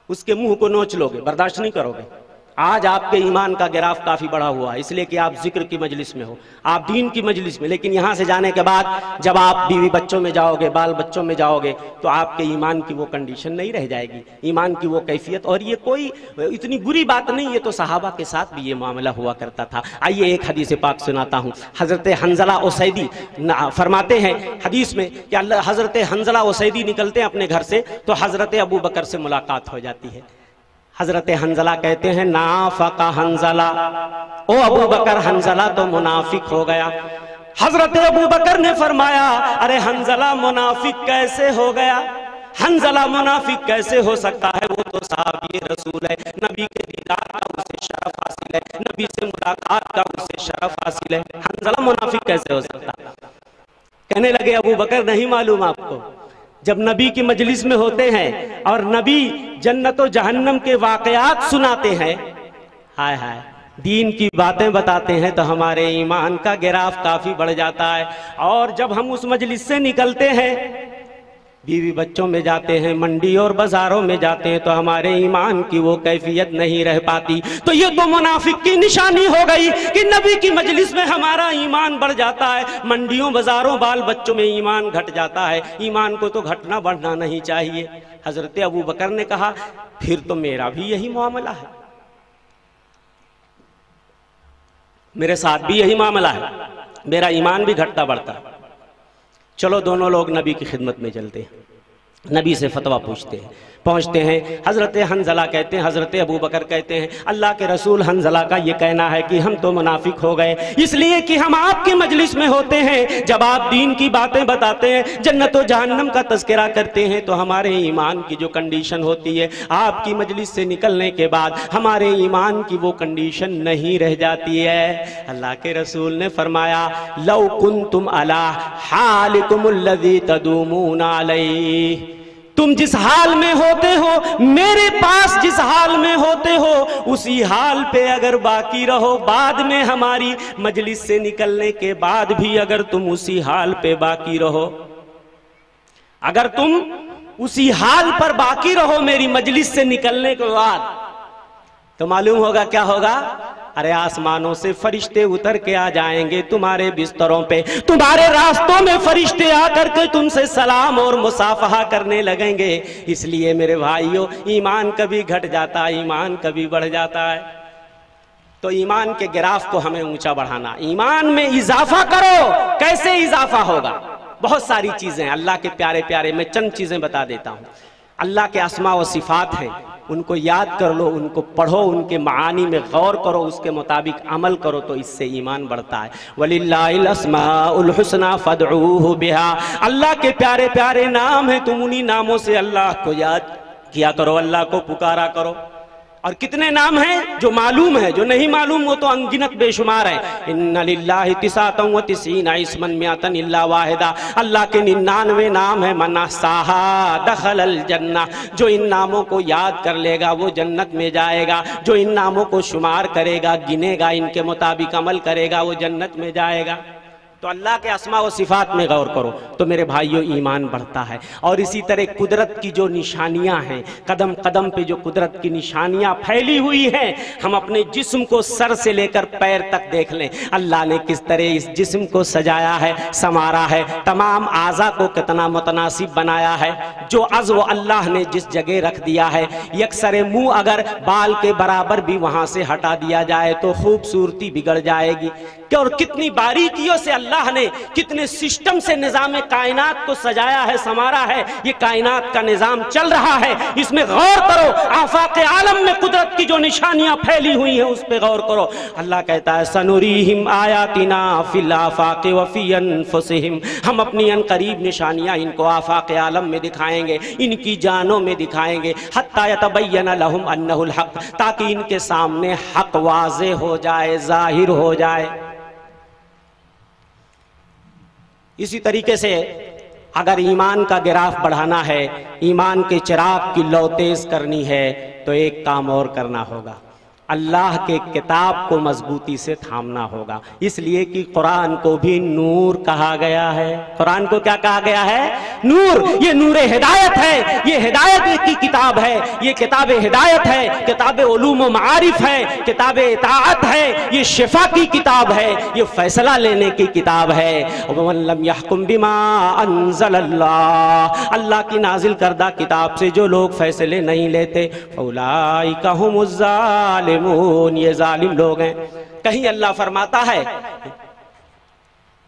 [SPEAKER 2] اس کے منہ کو نوچ لو گے، برداشت نہیں کرو گے۔ آج آپ کے ایمان کا گراف کافی بڑھا ہوا ہے، اس لیے کہ آپ ذکر کی مجلس میں ہو، آپ دین کی مجلس میں۔ لیکن یہاں سے جانے کے بعد جب آپ بیوی بچوں میں جاؤ گے، بال بچوں میں جاؤ گے، تو آپ کے ایمان کی وہ کنڈیشن نہیں رہ جائے گی، ایمان کی وہ کیفیت۔ اور یہ کوئی اتنی بری بات نہیں، یہ تو صحابہ کے ساتھ بھی یہ معاملہ ہوا کرتا تھا۔ آئیے ایک حدیث پاک سناتا ہوں۔ حضرت حنظلہ اسیدی فرماتے ہیں حدیث میں کہ حضرت حنظلہ اسیدی نکلتے ہیں اپنے گھر سے تو حضرت ابو بکر سے ملاقات ہو جاتی ہے۔ حضرت حنظلہ کہتے ہیں نافق حنظلہ، او ابو بکر حنظلہ تو منافق ہو گیا۔ حضرت ابو بکر نے فرمایا ارے حنظلہ منافق کیسے ہو گیا؟ حنظلہ منافق کیسے ہو سکتا ہے؟ وہ تو صحابی رسول ہے، نبی کے دیدار کا اسے شرف حاصل ہے، نبی سے ملاقات کا اسے شرف حاصل ہے، حنظلہ منافق کیسے ہو سکتا ہے؟ کہنے لگے ابو بکر نہیں معلوم آپ کو، جب نبی کی مجلس میں ہوتے ہیں اور نبی جنت و جہنم کے واقعات سناتے ہیں، ہائے ہائے دین کی باتیں بتاتے ہیں، تو ہمارے ایمان کا گراف کافی بڑھ جاتا ہے۔ اور جب ہم اس مجلس سے نکلتے ہیں، بیوی بچوں میں جاتے ہیں، منڈی اور بازاروں میں جاتے ہیں، تو ہمارے ایمان کی وہ کیفیت نہیں رہ پاتی۔ تو یہ تو منافق کی نشانی ہو گئی کہ نبی کی مجلس میں ہمارا ایمان بڑھ جاتا ہے، منڈیوں بازاروں بال بچوں میں ایمان گھٹ جاتا ہے۔ ایمان کو تو گھٹنا بڑھنا نہیں چاہیے۔ حضرت ابو بکر نے کہا پھر تو میرا بھی یہی معاملہ ہے، میرے ساتھ بھی یہی معاملہ ہے، میرا ایمان بھی گھٹتا بڑھتا ہے۔ چلو دونوں لوگ نبی کی خدمت میں چلتے ہیں، نبی سے فتویٰ پوچھتے ہیں، پہنچتے ہیں۔ حضرت حنظلہ کہتے ہیں، حضرت ابو بکر کہتے ہیں اللہ کے رسول حنظلہ کا یہ کہنا ہے کہ ہم تو منافق ہو گئے، اس لیے کہ ہم آپ کی مجلس میں ہوتے ہیں، جب آپ دین کی باتیں بتاتے ہیں، جنت و جہنم کا تذکرہ کرتے ہیں، تو ہمارے ایمان کی جو کنڈیشن ہوتی ہے آپ کی مجلس سے نکلنے کے بعد ہمارے ایمان کی وہ کنڈیشن نہیں رہ جاتی ہے۔ اللہ کے رسول نے فرمایا لو کنتم علی حالکم الذی تدومون علیہ، تم جس حال میں ہوتے ہو، میرے پاس جس حال میں ہوتے ہو، اسی حال پہ اگر باقی رہو، بعد میں ہماری مجلس سے نکلنے کے بعد بھی اگر تم اسی حال پہ باقی رہو، اگر تم اسی حال پر باقی رہو میری مجلس سے نکلنے کے بعد، تو معلوم ہوگا کیا ہوگا؟ ارے آسمانوں سے فرشتے اتر کے آ جائیں گے تمہارے بستروں پہ، تمہارے راستوں میں فرشتے آ کر کے تم سے سلام اور مصافحہ کرنے لگیں گے۔ اس لیے میرے بھائیوں ایمان کبھی گھٹ جاتا ہے، ایمان کبھی بڑھ جاتا ہے۔ تو ایمان کے گراف کو ہمیں اونچا بڑھانا، ایمان میں اضافہ کرو۔ کیسے اضافہ ہوگا؟ بہت ساری چیزیں ہیں اللہ کے پیارے پیارے، میں چند چیزیں بتا دیتا ہوں۔ اللہ کے اسماء و صفات ہیں، ان کو یاد کر لو، ان کو پڑھو، ان کے معانی میں غور کرو، اس کے مطابق عمل کرو، تو اس سے ایمان بڑھتا ہے۔ وَلِلَّهِ الْأَسْمَاءُ الْحُسْنَى فَادْعُوهُ بِهَا، اللہ کے پیارے پیارے نام ہیں، تم انہی ناموں سے اللہ کو یاد کیا کرو، اللہ کو پکارا کرو۔ اور کتنے نام ہیں جو معلوم ہے، جو نہیں معلوم وہ تو انگنت بے شمار ہیں۔ ان للہ 99 اسما 100 الا واحدہ، اللہ کے 99 نام ہیں، من احصاها دخل الجنہ، جو ان ناموں کو یاد کر لے گا وہ جنت میں جائے گا، جو ان ناموں کو شمار کرے گا، گنے گا، ان کے مطابق عمل کرے گا، وہ جنت میں جائے گا۔ تو اللہ کے اسماء و صفات میں غور کرو تو میرے بھائیوں ایمان بڑھتا ہے۔ اور اسی طرح قدرت کی جو نشانیاں ہیں، قدم قدم پہ جو قدرت کی نشانیاں پھیلی ہوئی ہیں، ہم اپنے جسم کو سر سے لے کر پیر تک دیکھ لیں، اللہ نے کس طرح اس جسم کو سجایا ہے، سنوارا ہے، تمام اعضاء کو کتنا متناسب بنایا ہے۔ جو عضو اللہ نے جس جگہ رکھ دیا ہے، یکسر منہ اگر بال کے برابر بھی وہاں سے ہٹا دیا جائے تو خوبصورتی بگڑ جائے گی، کہ اور کتنی باریکیوں سے اللہ نے، کتنے سسٹم سے نظام کائنات کو سجایا ہے، سنوارا ہے۔ یہ کائنات کا نظام چل رہا ہے، اس میں غور کرو۔ آفاق عالم میں قدرت کی جو نشانیاں پھیلی ہوئی ہیں اس پہ غور کرو۔ اللہ کہتا ہے سنوریہم آیاتنا فی الآفاق وفی انفسہم، ہم اپنی ان قریب نشانیاں ان کو آفاق عالم میں دکھائیں گے، ان کی جانوں میں دکھائیں گے، حتی یتبین لہم انہ الحق، تاکہ ان کے سامنے حق واضح ہو جائے، ظاہر ہو جائے۔ اسی طریقے سے اگر ایمان کا گراف بڑھانا ہے، ایمان کے چراغ کی لو تیز کرنی ہے، تو ایک کام اور کرنا ہوگا، اللہ کے کتاب کو مضبوطی سے تھامنا ہوگا۔ اس لیے کہ قرآن کو بھی نور کہا گیا ہے۔ قرآن کو کیا کہا گیا ہے؟ نور۔ یہ نور ہدایت ہے، یہ ہدایت کی کتاب ہے، یہ کتاب ہدایت ہے، کتاب علوم و معارف ہے، کتاب اطاعت ہے، یہ شفا کی کتاب ہے، یہ فیصلہ لینے کی کتاب ہے۔ وَمَن لَّمْ يَحْكُم بِمَا أَنزَلَ اللَّهُ، اللہ کی نازل کردہ کتاب سے جو لوگ فیصلے نہیں لیتے، فَأُولَٰئِكَ هُمُ الظَّالِمُونَ، یہ ظالم لوگ ہیں۔ کہیں اللہ فرماتا ہے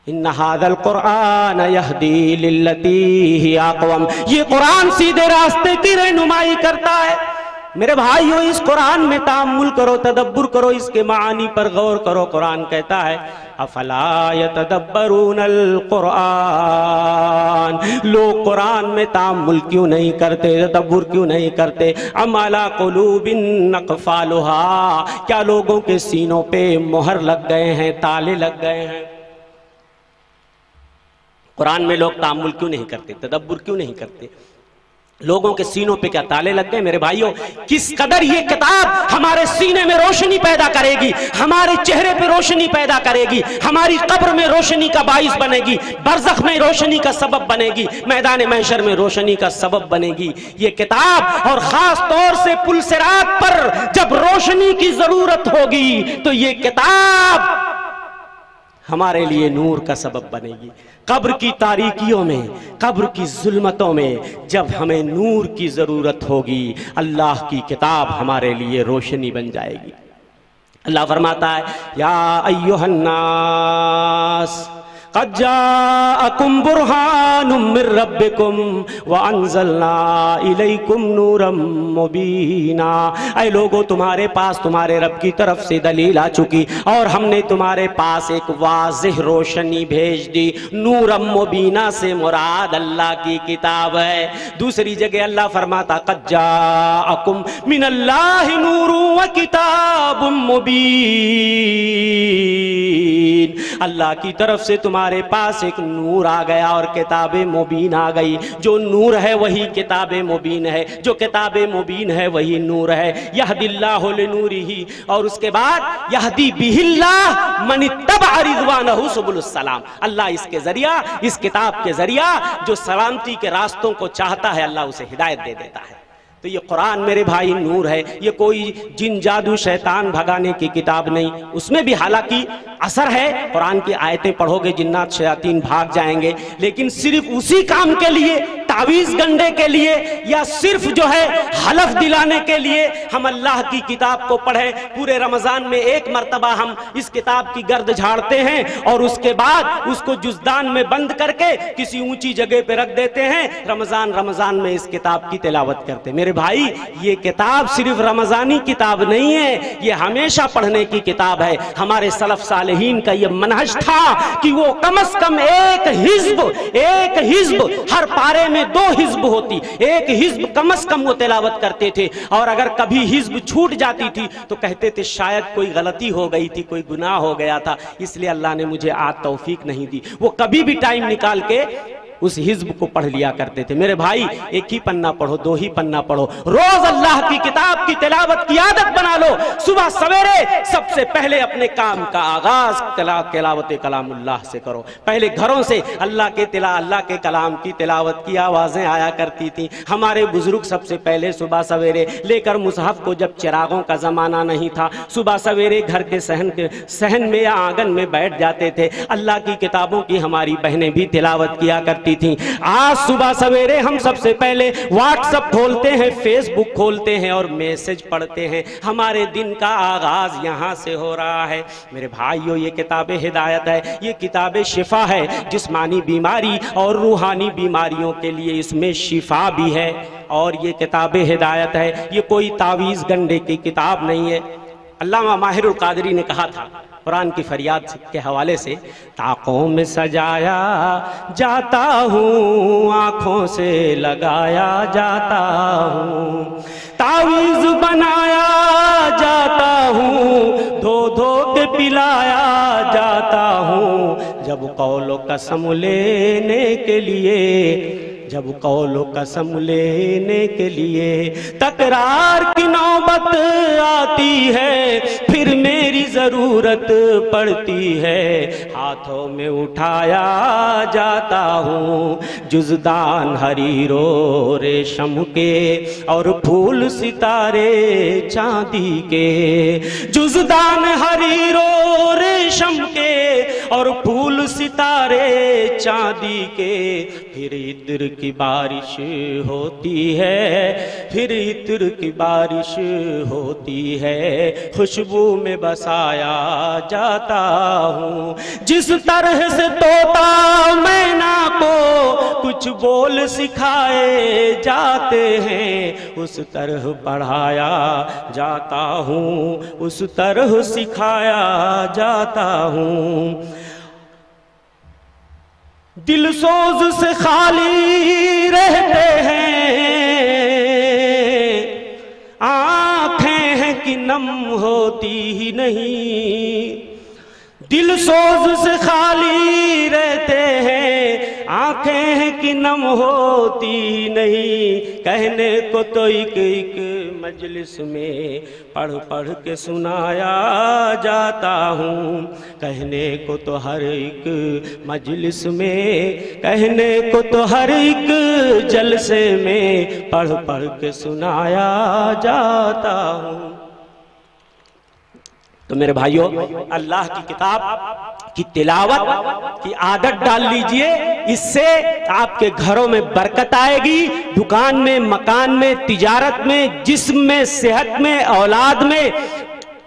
[SPEAKER 2] ان ھذا القرآن یہدی للتی ہی اقوم، یہ قرآن سیدھے راستے کی رہنمائی کرتا ہے۔ میرے بھائیو اس قرآن میں تأمل کرو، تدبر کرو، اس کے معانی پر غور کرو۔ قرآن کہتا ہے افلا یتدبرون القرآن، لوگ قرآن میں تأمل کیوں نہیں کرتے، تدبر کیوں نہیں کرتے؟ ام علی قلوب اقفالها، کیا لوگوں کے سینوں پہ مہر لگ گئے ہیں، تالے لگ گئے ہیں؟ قرآن میں لوگ تأمل کیوں نہیں کرتے، تدبر کیوں نہیں کرتے؟ لوگوں کے سینوں پہ کیا تالے لگ گئے؟ میرے بھائیوں کس قدر یہ کتاب ہمارے سینے میں روشنی پیدا کرے گی، ہمارے چہرے پہ روشنی پیدا کرے گی، ہماری قبر میں روشنی کا باعث بنے گی، برزخ میں روشنی کا سبب بنے گی، میدان محشر میں روشنی کا سبب بنے گی یہ کتاب۔ اور خاص طور سے پل صراط پر جب روشنی کی ضرورت ہوگی تو یہ کتاب ہمارے لیے نور کا سبب بنے گی۔ قبر کی تاریکیوں میں، قبر کی ظلمتوں میں جب ہمیں نور کی ضرورت ہوگی، اللہ کی کتاب ہمارے لیے روشنی بن جائے گی۔ اللہ فرماتا ہے یا ایھا الناس قد جاءکم برہان من ربکم وانزلنا الیکم نورا مبینا، اے لوگو تمہارے پاس تمہارے رب کی طرف سے دلیل آ چکی اور ہم نے تمہارے پاس ایک واضح روشنی بھیج دی۔ نورا مبینا سے مراد اللہ کی کتاب ہے۔ دوسری جگہ اللہ فرماتا قد جاءکم من اللہ نور وکتاب مبین، اللہ کی طرف سے تمہارے پاس ایک نور آ گیا اور کتاب مبین آ گئی۔ جو نور ہے وہی کتاب مبین ہے، جو کتاب مبین ہے وہی نور ہے۔ یہدی اللہ لنورہ، اور اس کے بعد یہدی بہ اللہ من اتبع رضوانہ سبل السلام، اللہ اس کے ذریعہ، اس کتاب کے ذریعہ جو سلامتی کے راستوں کو چاہتا ہے اللہ اسے ہدایت دے دیتا ہے۔ تو یہ قرآن میرے بھائی نور ہے، یہ کوئی جن جادو شیطان بھگانے کی کتاب نہیں۔ اس میں بھی حالانکہ اثر ہے، قرآن کی آیتیں پڑھو گے جنات شیاطین بھاگ جائیں گے، لیکن صرف اسی کام کے لیے تعویذ گنڈے کے لیے یا صرف جو ہے حلف دلانے کے لیے ہم اللہ کی کتاب کو پڑھیں. پورے رمضان میں ایک مرتبہ ہم اس کتاب کی گرد جھاڑتے ہیں اور اس کے بعد اس کو جزدان میں بند کر کے کسی اونچی جگہ پہ رکھ دیتے ہیں. رمضان میں اس کتاب کی تلاوت کرتے. میرے بھائی یہ کتاب صرف رمضانی کتاب نہیں ہے, یہ ہمیشہ پڑھنے کی کتاب ہے. ہمارے سلف صالحین کا یہ منہج تھا کہ وہ کم از کم ایک حزب ہر پارے میں 2 حزب ہوتی, ایک حزب کم از کم وہ تلاوت کرتے تھے. اور اگر کبھی حزب چھوٹ جاتی تھی تو کہتے تھے شاید کوئی غلطی ہو گئی تھی, کوئی گناہ ہو گیا تھا, اس لیے اللہ نے مجھے آج توفیق نہیں دی. وہ کبھی بھی ٹائم نکال کے اس حزب کو پڑھ لیا کرتے تھے. میرے بھائی ایک ہی پنہ پڑھو, 2 ہی پنہ پڑھو, روز اللہ کی کتاب کی تلاوت کی عادت بنا لو. صبح سویرے سب سے پہلے اپنے کام کا آغاز تلاوت کلام اللہ سے کرو. پہلے گھروں سے اللہ کے کلام کی تلاوت کی آوازیں آیا کرتی تھیں. ہمارے بزرگ سب سے پہلے صبح سویرے لے کر مصحف کو, جب چراغوں کا زمانہ نہیں تھا, صبح سویرے گھر کے صحن میں یا آنگن میں بیٹھ جاتے تھے. اللہ کی کتابوں کی ہماری بہنیں بھی تلاوت کیا کرتی تھی. آج صبح سویرے ہم سب سے پہلے واٹس ایپ کھولتے ہیں, فیس بک کھولتے ہیں اور میسج پڑھتے ہیں. ہمارے دن کا آغاز یہاں سے ہو رہا ہے. میرے بھائیو یہ کتاب ہدایت ہے, یہ کتاب شفا ہے. جسمانی بیماری اور روحانی بیماریوں کے لیے اس میں شفا بھی ہے. اور یہ کتاب ہدایت ہے, یہ کوئی تعویذ گنڈے کی کتاب نہیں ہے. علامہ ماہر القادری نے کہا تھا قرآن کی فریاد کے حوالے سے, طاقوں میں سجایا جاتا ہوں, آنکھوں سے لگایا جاتا ہوں, تعویذ بنایا جاتا ہوں, دھو دھو کے پلایا جاتا ہوں. جب قول و قسم لینے کے لیے تکرار کی نوبت آتی ہے, پھر میری ضرورت پڑتی ہے, ہاتھوں میں اٹھایا جاتا ہوں, جزدان حریر و ریشم کے اور پھول ستارے چاندی کے, جزدان حریر و ریشم کے اور پھول ستارے چاندی کے. پھر عطر کی بارش ہوتی ہے, پھر عطر کی بارش ہوتی ہے, خوشبو میں بسایا جاتا ہوں. جس طرح سے طوطا مینا کو کچھ بول سکھائے جاتے ہیں, اس طرح پڑھایا جاتا ہوں, اس طرح سکھایا جاتا ہوں. دل سوز سے خالی رہتے ہیں, آنکھیں ہیں کہ نم ہوتی ہی نہیں. دل سوز سے خالی رہتے ہیں, آنکھیں ہیں کہ نم ہوتی نہیں. کہنے کو تو ایک مجلس میں پڑھ پڑھ کے سنایا جاتا ہوں, کہنے کو تو ہر ایک مجلس میں, کہنے کو تو ہر ایک جلسے میں پڑھ پڑھ کے سنایا جاتا ہوں. تو میرے بھائیو اللہ کی کتاب کی تلاوت کی عادت ڈال لیجئے, اس سے آپ کے گھروں میں برکت آئے گی, دکان میں, مکان میں, تجارت میں, جسم میں, صحت میں, اولاد میں,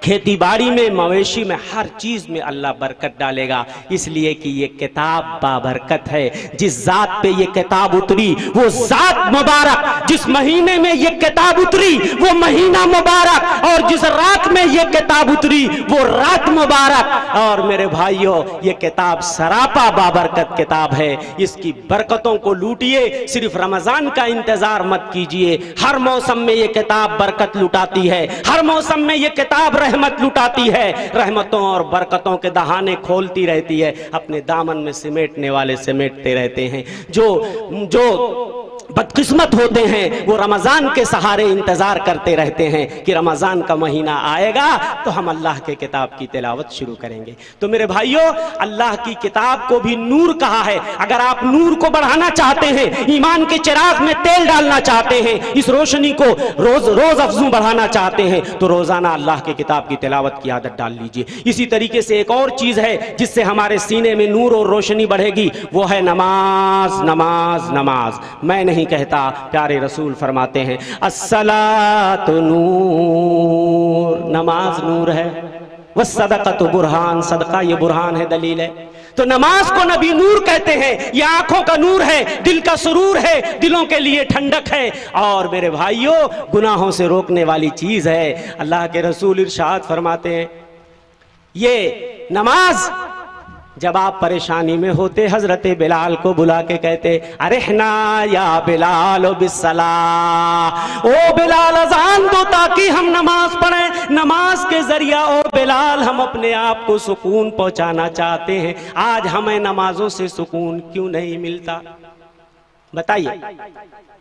[SPEAKER 2] کھیتی باڑی میں, مویشی میں, ہر چیز میں اللہ برکت ڈالے گا. اس لیے کہ یہ کتاب بابرکت ہے. جس ذات پہ یہ کتاب اتری وہ ذات مبارک, جس مہینے میں یہ کتاب اتری وہ مہینہ مبارک, اور جس رات میں یہ کتاب اتری وہ رات مبارک. اور میرے بھائیوں یہ کتاب سراپا بابرکت کتاب ہے. اس کی برکتوں کو لوٹیے, صرف رمضان کا انتظار مت کیجئے. ہر موسم میں یہ کتاب برکت لٹاتی ہے, ہر موسم میں یہ کتاب رحمت لٹاتی ہے, رحمتوں اور برکتوں کے دہانے کھولتی رہتی ہے. اپنے دامن میں سمیٹنے والے سمیٹتے رہتے ہیں. جو بدقسمت ہوتے ہیں وہ رمضان کے سہارے انتظار کرتے رہتے ہیں کہ رمضان کا مہینہ آئے گا تو ہم اللہ کے کتاب کی تلاوت شروع کریں گے. تو میرے بھائیوں اللہ کی کتاب کو بھی نور کہا ہے. اگر آپ نور کو بڑھانا چاہتے ہیں, ایمان کے چراغ میں تیل ڈالنا چاہتے ہیں, اس روشنی کو روز افزوں بڑھانا چاہتے ہیں, تو روزانہ اللہ کے کتاب کی تلاوت کی عادت ڈال لیجئے. اسی طریقے سے ایک اور چیز ہے جس سے ہمارے سینے میں نور اور روشنی بڑھے گی, وہ ہے نماز. نماز نماز میں نہیں نہیں کہتا. پیارے رسول فرماتے ہیں الصلاۃ نور، نماز نور ہے، والصدقۃ برہان، صدقہ یہ برہان ہے، دلیل ہے. تو نماز کو نبی نور کہتے ہیں. یہ آنکھوں کا نور ہے، دل کا سرور ہے، دلوں کے لیے ٹھنڈک ہے، اور میرے بھائیوں گناہوں سے روکنے والی چیز ہے. اللہ کے رسول ارشاد فرماتے ہیں یہ نماز جب آپ پریشانی میں ہوتے حضرت بلال کو بلا کے کہتے ارحنا یا بلال بالصلاۃ، او بلال اذان دو تاکہ ہم نماز پڑھیں. نماز کے ذریعہ او بلال ہم اپنے آپ کو سکون پہنچانا چاہتے ہیں. آج ہمیں نمازوں سے سکون کیوں نہیں ملتا؟ بتائیے.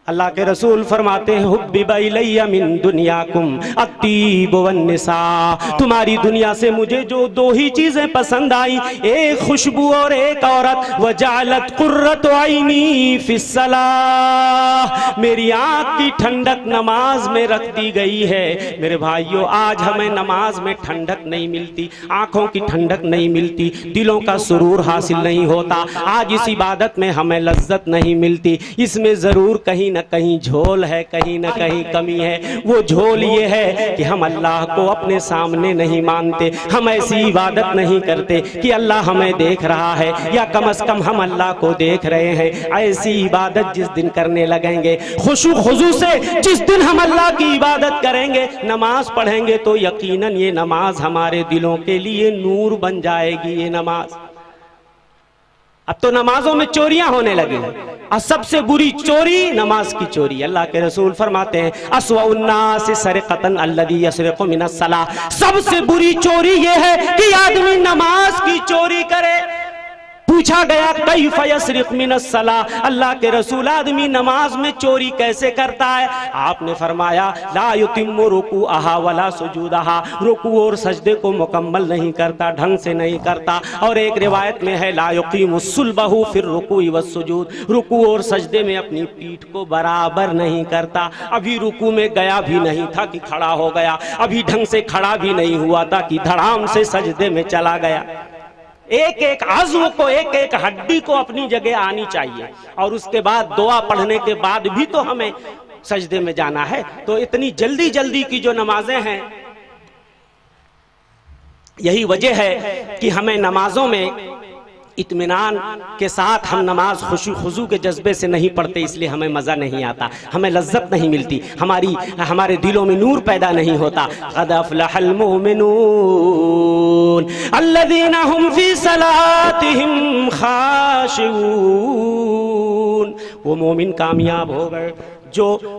[SPEAKER 2] اللہ کے رسول فرماتے ہیں حبب الی من دنیاکم الطیب والنساء، تمہاری دنیا سے مجھے جو دو ہی چیزیں پسند آئیں، ایک خوشبو اور ایک عورت. وجعلت قرۃ عینی فی الصلاۃ، میری آنکھ کی ٹھنڈک نماز میں رکھ دی گئی ہے. میرے بھائیوں آج ہمیں نماز میں ٹھنڈک نہیں ملتی، آنکھوں کی ٹھنڈک نہیں ملتی، دلوں کا سرور حاصل نہیں ہوتا. آج اس عبادت میں ہمیں لذت نہیں ملتی. اس میں ضرور کہیں نہ کہیں جھول ہے، کہیں نہ کہیں کمی ہے. وہ جھول یہ ہے کہ ہم اللہ کو اپنے سامنے نہیں مانتے، ہم ایسی عبادت نہیں کرتے کہ اللہ ہمیں دیکھ رہا ہے، یا کم از کم ہم اللہ کو دیکھ رہے ہیں. ایسی عبادت جس دن کرنے لگیں گے خشوع خضوع سے، جس دن ہم اللہ کی عبادت کریں گے، نماز پڑھیں گے، تو یقیناً یہ نماز ہمارے دلوں کے لیے نور بن جائے گی. یہ نماز اب تو نمازوں میں چوریاں ہونے لگی ہیں، اور سب سے بری چوری نماز کی چوری. اللہ کے رسول فرماتے ہیں اسوأ الناس سرقۃ الذی یسرق من الصلاۃ، سب سے بری چوری یہ ہے کہ آدمی نماز کی چوری کرے. پوچھا گیا کیف یسرق من الصلاۃ، اللہ کے رسول آدمی نماز میں چوری کیسے کرتا ہے؟ آپ نے فرمایا لا یتم رکوعها ولا سجودها، رکوع اور سجدے کو مکمل نہیں کرتا، ڈھنگ سے نہیں کرتا. اور ایک روایت میں ہے لا یقیم صلبہ فی الرکوع والسجود، رکوع اور سجدے میں اپنی پیٹھ کو برابر نہیں کرتا. ابھی رکوع میں گیا بھی نہیں تھا کہ کھڑا ہو گیا، ابھی ڈھنگ سے کھڑا بھی نہیں ہوا تھا کہ دھڑام سے سجدے میں چلا گیا. ایک ایک عضو کو، ایک ایک ہڈی کو اپنی جگہ آنی چاہیے، اور اس کے بعد دعا پڑھنے کے بعد بھی تو ہمیں سجدے میں جانا ہے. تو اتنی جلدی جلدی کی جو نمازیں ہیں، یہی وجہ ہے کہ ہمیں نمازوں میں اطمینان کے ساتھ ہم نماز خشوع خضوع کے جذبے سے نہیں پڑھتے، اس لیے ہمیں مزہ نہیں آتا، ہمیں لذت نہیں ملتی، ہمارے دلوں میں نور پیدا نہیں ہوتا. قد افلح المؤمنون الذین هم فی صلاتهم خاشعون، وہ مومن کامیاب ہو گئے،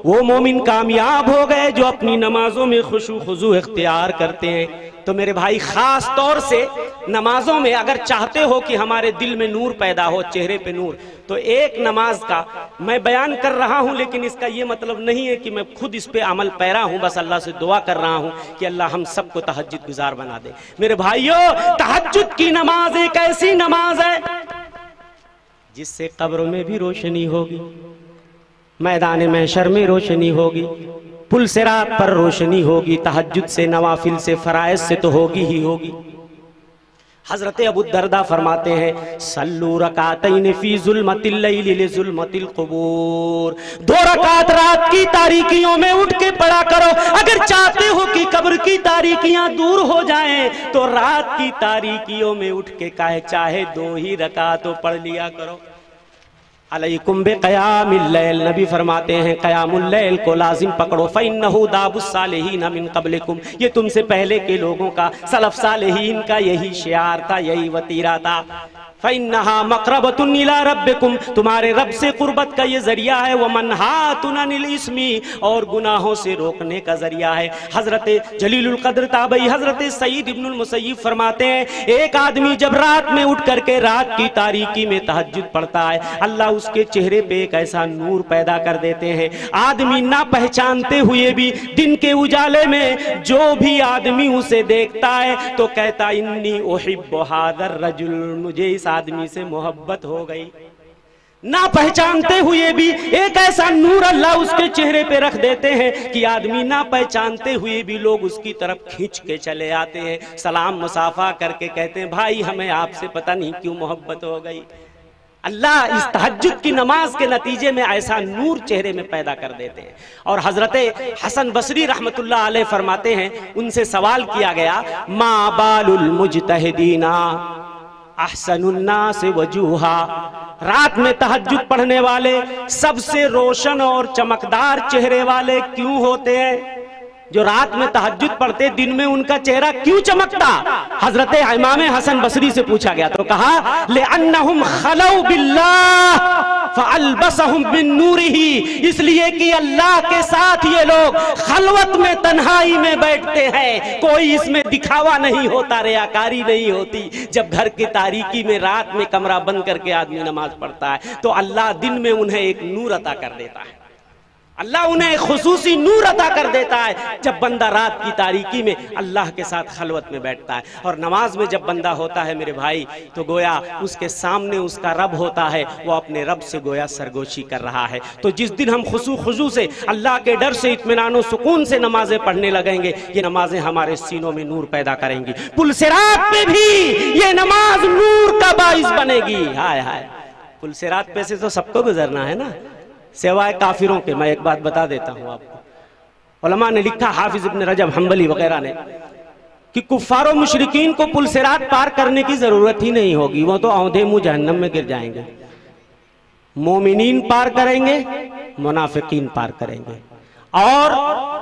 [SPEAKER 2] وہ مومن کامیاب ہو گئے جو اپنی نمازوں میں خشوع خضوع اختیار کرتے ہیں. تو میرے بھائی خاص طور سے نمازوں میں اگر چاہتے ہو کہ ہمارے دل میں نور پیدا ہو، چہرے پہ نور، تو ایک نماز کا میں بیان کر رہا ہوں، لیکن اس کا یہ مطلب نہیں ہے کہ میں خود اس پہ عمل پیرا ہوں. بس اللہ سے دعا کر رہا ہوں کہ اللہ ہم سب کو تہجد گزار بنا دے. میرے بھائیوں تہجد کی نماز ایک ایسی نماز ہے جس سے قبر میں بھی روشنی ہوگی، میدان محشر میں روشنی ہوگی، پل صراط پر روشنی ہوگی. تہجد سے، نوافل سے، فرائض سے تو ہوگی ہی ہوگی. حضرت ابو الدرداء فرماتے ہیں صلوا رکعتین فی ظلمۃ اللیل لظلمۃ القبور، 2 رکعت رات کی تاریکیوں میں اٹھ کے پڑھا کرو. اگر چاہتے ہو کہ قبر کی تاریکیاں دور ہو جائیں تو رات کی تاریکیوں میں اٹھ کے چاہے 2 ہی رکعتوں پڑھ لیا کرو. علیکم بقیام اللیل، نبی فرماتے ہیں قیام اللیل کو لازم پکڑو. فإنہ داب الصالحین من قبلکم، یہ تم سے پہلے کے لوگوں کا، سلف صالحین کا یہی شعار تھا، یہی وتیرہ تھا. فإنہا مقربۃ الی ربکم، تمہارے رب سے قربت کا یہ ذریعہ ہے. ومنہات عن الاسم، اور گناہوں سے روکنے کا ذریعہ ہے. حضرت جلیل القدر تابعی حضرت سعید ابن المسیب فرماتے ہیں ایک آدمی جب رات میں اٹھ کر کے رات کی تاریکی میں تہجد پڑھتا ہے، اللہ اس کے چہرے پہ ایک ایسا نور پیدا کر دیتے ہیں، آدمی نہ پہچانتے ہوئے بھی دن کے اجالے میں جو بھی آدمی اسے دیکھتا ہے تو کہتا انی احب ھذا الرجل، مجھے اس آدمی سے محبت ہو گئی. نہ پہچانتے ہوئے بھی ایک ایسا نور اللہ اس کے چہرے پہ رکھ دیتے ہیں کہ آدمی نہ پہچانتے ہوئے بھی لوگ اس کی طرف کھینچ کے چلے آتے ہیں، سلام مصافحہ کر کے کہتے ہیں بھائی ہمیں آپ سے پتہ نہیں کیوں محبت ہو گئی. اللہ اس تہجد کی نماز کے نتیجے میں ایسا نور چہرے میں پیدا کر دیتے ہیں. اور حضرت حسن بصری رحمت اللہ علیہ فرماتے ہیں, ان سے سوال کیا گیا, ما بال المجتہدین احسن الناس وجوہا, رات میں تہجد پڑھنے والے سب سے روشن اور چمکدار چہرے والے کیوں ہوتے ہیں؟ جو رات میں تہجد پڑھتے دن میں ان کا چہرہ کیوں چمکتا؟ حضرت امام حسن بصری سے پوچھا گیا تو کہا لأنہم خلو باللہ فالبسہم من نورہ, اس لیے کہ اللہ کے ساتھ یہ لوگ خلوت میں تنہائی میں بیٹھتے ہیں, کوئی اس میں دکھاوا نہیں ہوتا, ریاکاری نہیں ہوتی. جب گھر کی تاریکی میں رات میں کمرہ بند کر کے آدمی نماز پڑھتا ہے تو اللہ دن میں انہیں ایک نور عطا کر دیتا ہے, اللہ انہیں ایک خصوصی نور عطا کر دیتا ہے جب بندہ رات کی تاریکی میں اللہ کے ساتھ خلوت میں بیٹھتا ہے. اور نماز میں جب بندہ ہوتا ہے میرے بھائی تو گویا اس کے سامنے اس کا رب ہوتا ہے, وہ اپنے رب سے گویا سرگوشی کر رہا ہے. تو جس دن ہم خضوع سے اللہ کے ڈر سے اطمینان و سکون سے نمازیں پڑھنے لگیں گے, یہ نمازیں ہمارے سینوں میں نور پیدا کریں گی. پل صراط پہ بھی یہ نماز نور کا باعث بنے گی. ہائے ہائے, پل صراط پہ سے تو سب کو گزرنا ہے نا, سوائے کافروں کے. میں ایک بات بتا دیتا ہوں آپ کو, علماء نے لکھا, حافظ ابن رجب حنبلی وغیرہ نے, کہ کفار و مشرکین کو پل صراط پار کرنے کی ضرورت ہی نہیں ہوگی, وہ تو اونھے منہ جہنم میں گر جائیں گے. مومنین پار کریں گے, منافقین پار کریں گے, اور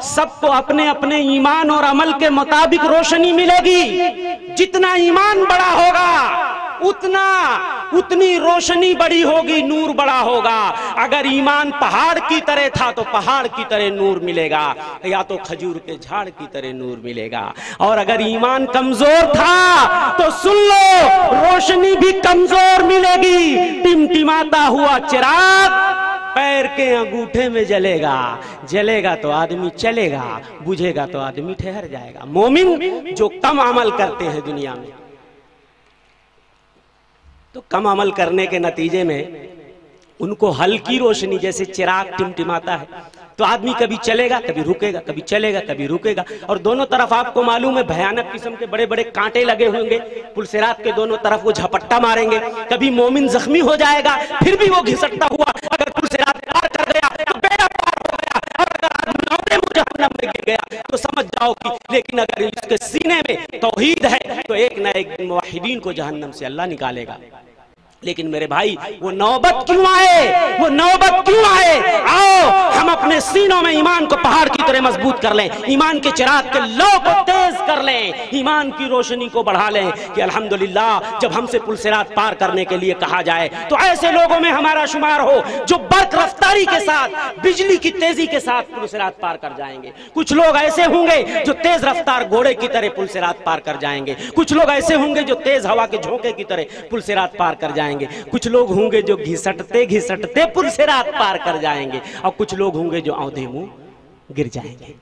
[SPEAKER 2] سب کو اپنے اپنے ایمان اور عمل کے مطابق روشنی ملے گی. جتنا ایمان بڑا ہوگا اتنی روشنی بڑی ہوگی, نور بڑا ہوگا. اگر ایمان پہاڑ کی طرح تھا تو پہاڑ کی طرح نور ملے گا, یا تو کھجور کے جھاڑ کی طرح نور ملے گا. اور اگر ایمان کمزور تھا تو سن لو, روشنی بھی کمزور ملے گی. ٹمٹماتا ہوا چراغ پیر کے انگوٹھے میں جلے گا تو آدمی چلے گا, بجھے گا تو آدمی ٹھہر جائے گا. مومن جو کم عمل کرتے ہیں دنیا میں, تو کم عمل کرنے کے نتیجے میں ان کو ہلکی روشنی, جیسے چراغ ٹمٹماتا ہے تو آدمی کبھی چلے گا کبھی رکے گا, کبھی چلے گا کبھی رکے گا. اور دونوں طرف آپ کو معلوم ہے بھیانک قسم کے بڑے بڑے کانٹے لگے ہوئیں گے پل صراط کے دونوں طرف, وہ جھپٹا ماریں گے. کبھی مومن زخمی ہو جائے گا, پھر بھی وہ گھسٹتا ہوا اگر پل صراط پار کر گیا تو بیڑا پار ہو گیا, اور اگر آدمی اونھے منہ جہنم میں گر گیا تو سمجھ جاؤ کہ. لیکن اگر اس کے سینے میں توحید ہے تو ایک نہ ایک دن موحدین کو جہنم سے اللہ نکالے گا. لیکن میرے بھائی وہ نوبت کیوں آئے؟ آؤ ہم اپنے سینوں میں ایمان کو پہاڑ کی طرح مضبوط کر لیں, ایمان کے چراغ کے لو کو تیز کر لیں, ایمان کی روشنی کو بڑھا لیں کہ الحمدللہ جب ہم سے پل صراط پار کرنے کے لیے کہا جائے تو ایسے لوگوں میں ہمارا شمار ہو جو برق رفتاری کے ساتھ, بجلی کی تیزی کے ساتھ پل صراط پار کر جائیں گے. کچھ لوگ ایسے ہوں گے جو تیز رفتار گھوڑے کی طرح پل صراط پار کر جائیں گے. کچھ لوگ ایسے ہوں گے جو تیز ہوا کے جھونکے کی طرح پل صراط پار کر جائیں گے. کچھ لوگ ہوں گے جو گھسٹتے پل صراط پار کر جائیں گے, اور کچھ لوگ ہوں گے جو اونھے منہ گر جائیں گے.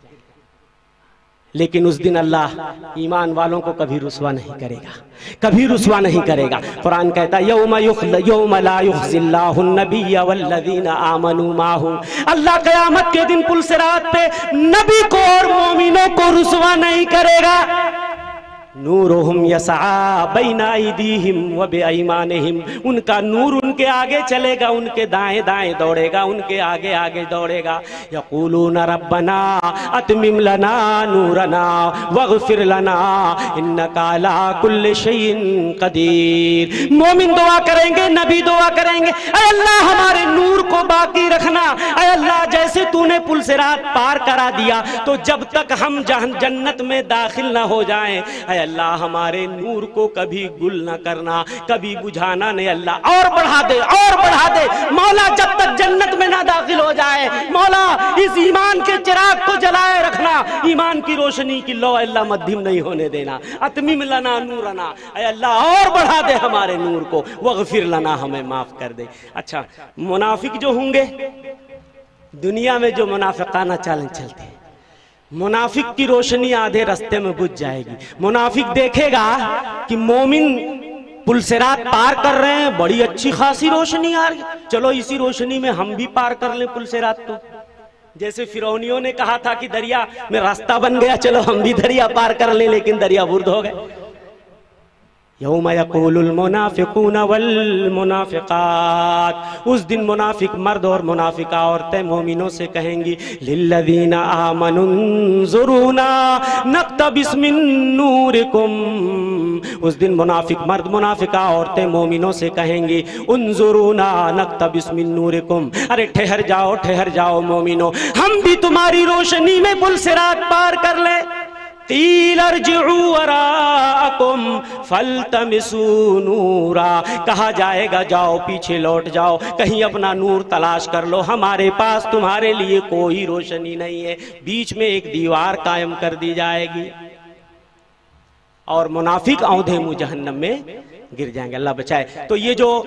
[SPEAKER 2] لیکن اس دن اللہ ایمان والوں کو کبھی رسوا نہیں کرے گا, قرآن کہتا ہے یوم لا یخزی اللہ النبی والذین آمنوا معہ, اللہ قیامت کے دن پل صراط پہ نبی کو اور مومنوں کو رسوا نہیں کرے گا. نورہم یسعی بین ایدیہم و بایمانہم, ان کا نور ان کے آگے چلے گا, ان کے دائیں دائیں دوڑے گا, ان کے آگے آگے دوڑے گا. یقولون ربنا اتمم لنا نورنا واغفر لنا انک علی کل شیء قدیر. مومن دعا کریں گے, نبی دعا کریں گے, اے اللہ ہمارے نور کو باقی رکھنا, اے اللہ جیسے تو نے پل صراط پار کرا دیا تو جب تک ہم جنت میں داخل نہ ہو جائیں, اے اللہ ہمارے نور کو کبھی گل نہ کرنا, کبھی بجھانا نہیں. اللہ اور بڑھا دے مولا, جب تک جنت میں نہ داخل ہو جائے مولا اس ایمان کے چراغ کو جلائے رکھنا, ایمان کی روشنی کی لو اللہ مدھم نہیں ہونے دینا. اتمم لنا نورنا, اے اللہ اور بڑھا دے ہمارے نور کو, واغفر لنا, ہمیں معاف کر دے. اچھا, منافق جو ہوں گے دنیا میں, جو منافقانہ چالیں چلتے ہیں, منافق کی روشنی آدھے رستے میں بجھ جائے گی. منافق دیکھے گا کہ مومن پل صراط پار کر رہے ہیں, بڑی اچھی خاصی روشنی آ رہی ہے, چلو اسی روشنی میں ہم بھی پار کر لیں پل صراط. تو جیسے فرعونیوں نے کہا تھا کہ دریا میں راستہ بن گیا, چلو ہم بھی دریا پار کر لیں, لیکن دریا برد ہو گئے. یوم یقول المنافقون والمنافقات، اس دن منافق مرد اور منافقہ عورتیں مومنوں سے کہیں گی للذین آمنوا انظرونا نقتبس من نورکم، اس دن منافق مرد منافقہ عورتیں مومنوں سے کہیں گی انظرونا نقتبس من نورکم، ارے ٹھہر جاؤ مومنوں، ہم بھی تمہاری روشنی میں پل صراط پار کر لیں۔ قیل ارجعوا وراءکم فالتمسوا نورا، کہا جائے گا جاؤ پیچھے لوٹ جاؤ، کہیں اپنا نور تلاش کر لو، ہمارے پاس تمہارے لیے کوئی روشنی نہیں ہے، بیچ میں ایک دیوار قائم کر دی جائے گی اور منافق اوندھے منہ جہنم میں گر جائیں گے، اللہ بچائے۔ تو یہ جو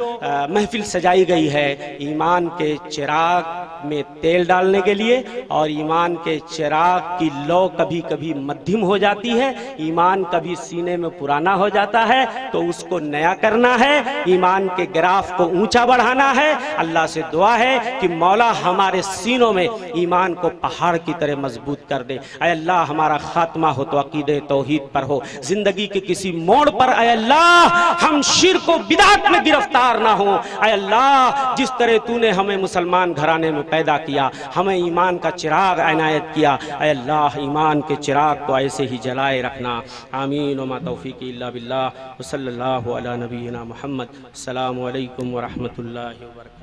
[SPEAKER 2] محفل سجائی گئی ہے ایمان کے چراغ میں تیل ڈالنے کے لیے، اور ایمان کے چراغ کی لو کبھی کبھی مدھم ہو جاتی ہے، ایمان کبھی سینے میں پرانا ہو جاتا ہے تو اس کو نیا کرنا ہے، ایمان کے گراف کو اونچا بڑھانا ہے۔ اللہ سے دعا ہے کہ مولا ہمارے سینوں میں ایمان کو پہاڑ کی طرح مضبوط کر دے۔ اے اللہ ہمارا خاتمہ ہو تو عقیدہ توحید پر ہو، زندگی کے کسی موڑ پر اے اللہ ہم شرک و بدعت میں گرفتار نہ ہوں۔ اے اللہ جس طرح تو نے ہمیں مسلمان گھرانے میں پیدا کیا، ہمیں ایمان کا چراغ عنایت کیا، اے اللہ ایمان کے چراغ کو ایسے ہی جلائے رکھنا۔ آمین وما توفیقی الا باللہ وصلی اللہ علی نبینا محمد۔ السلام علیکم ورحمۃ اللہ وبرکاتہ۔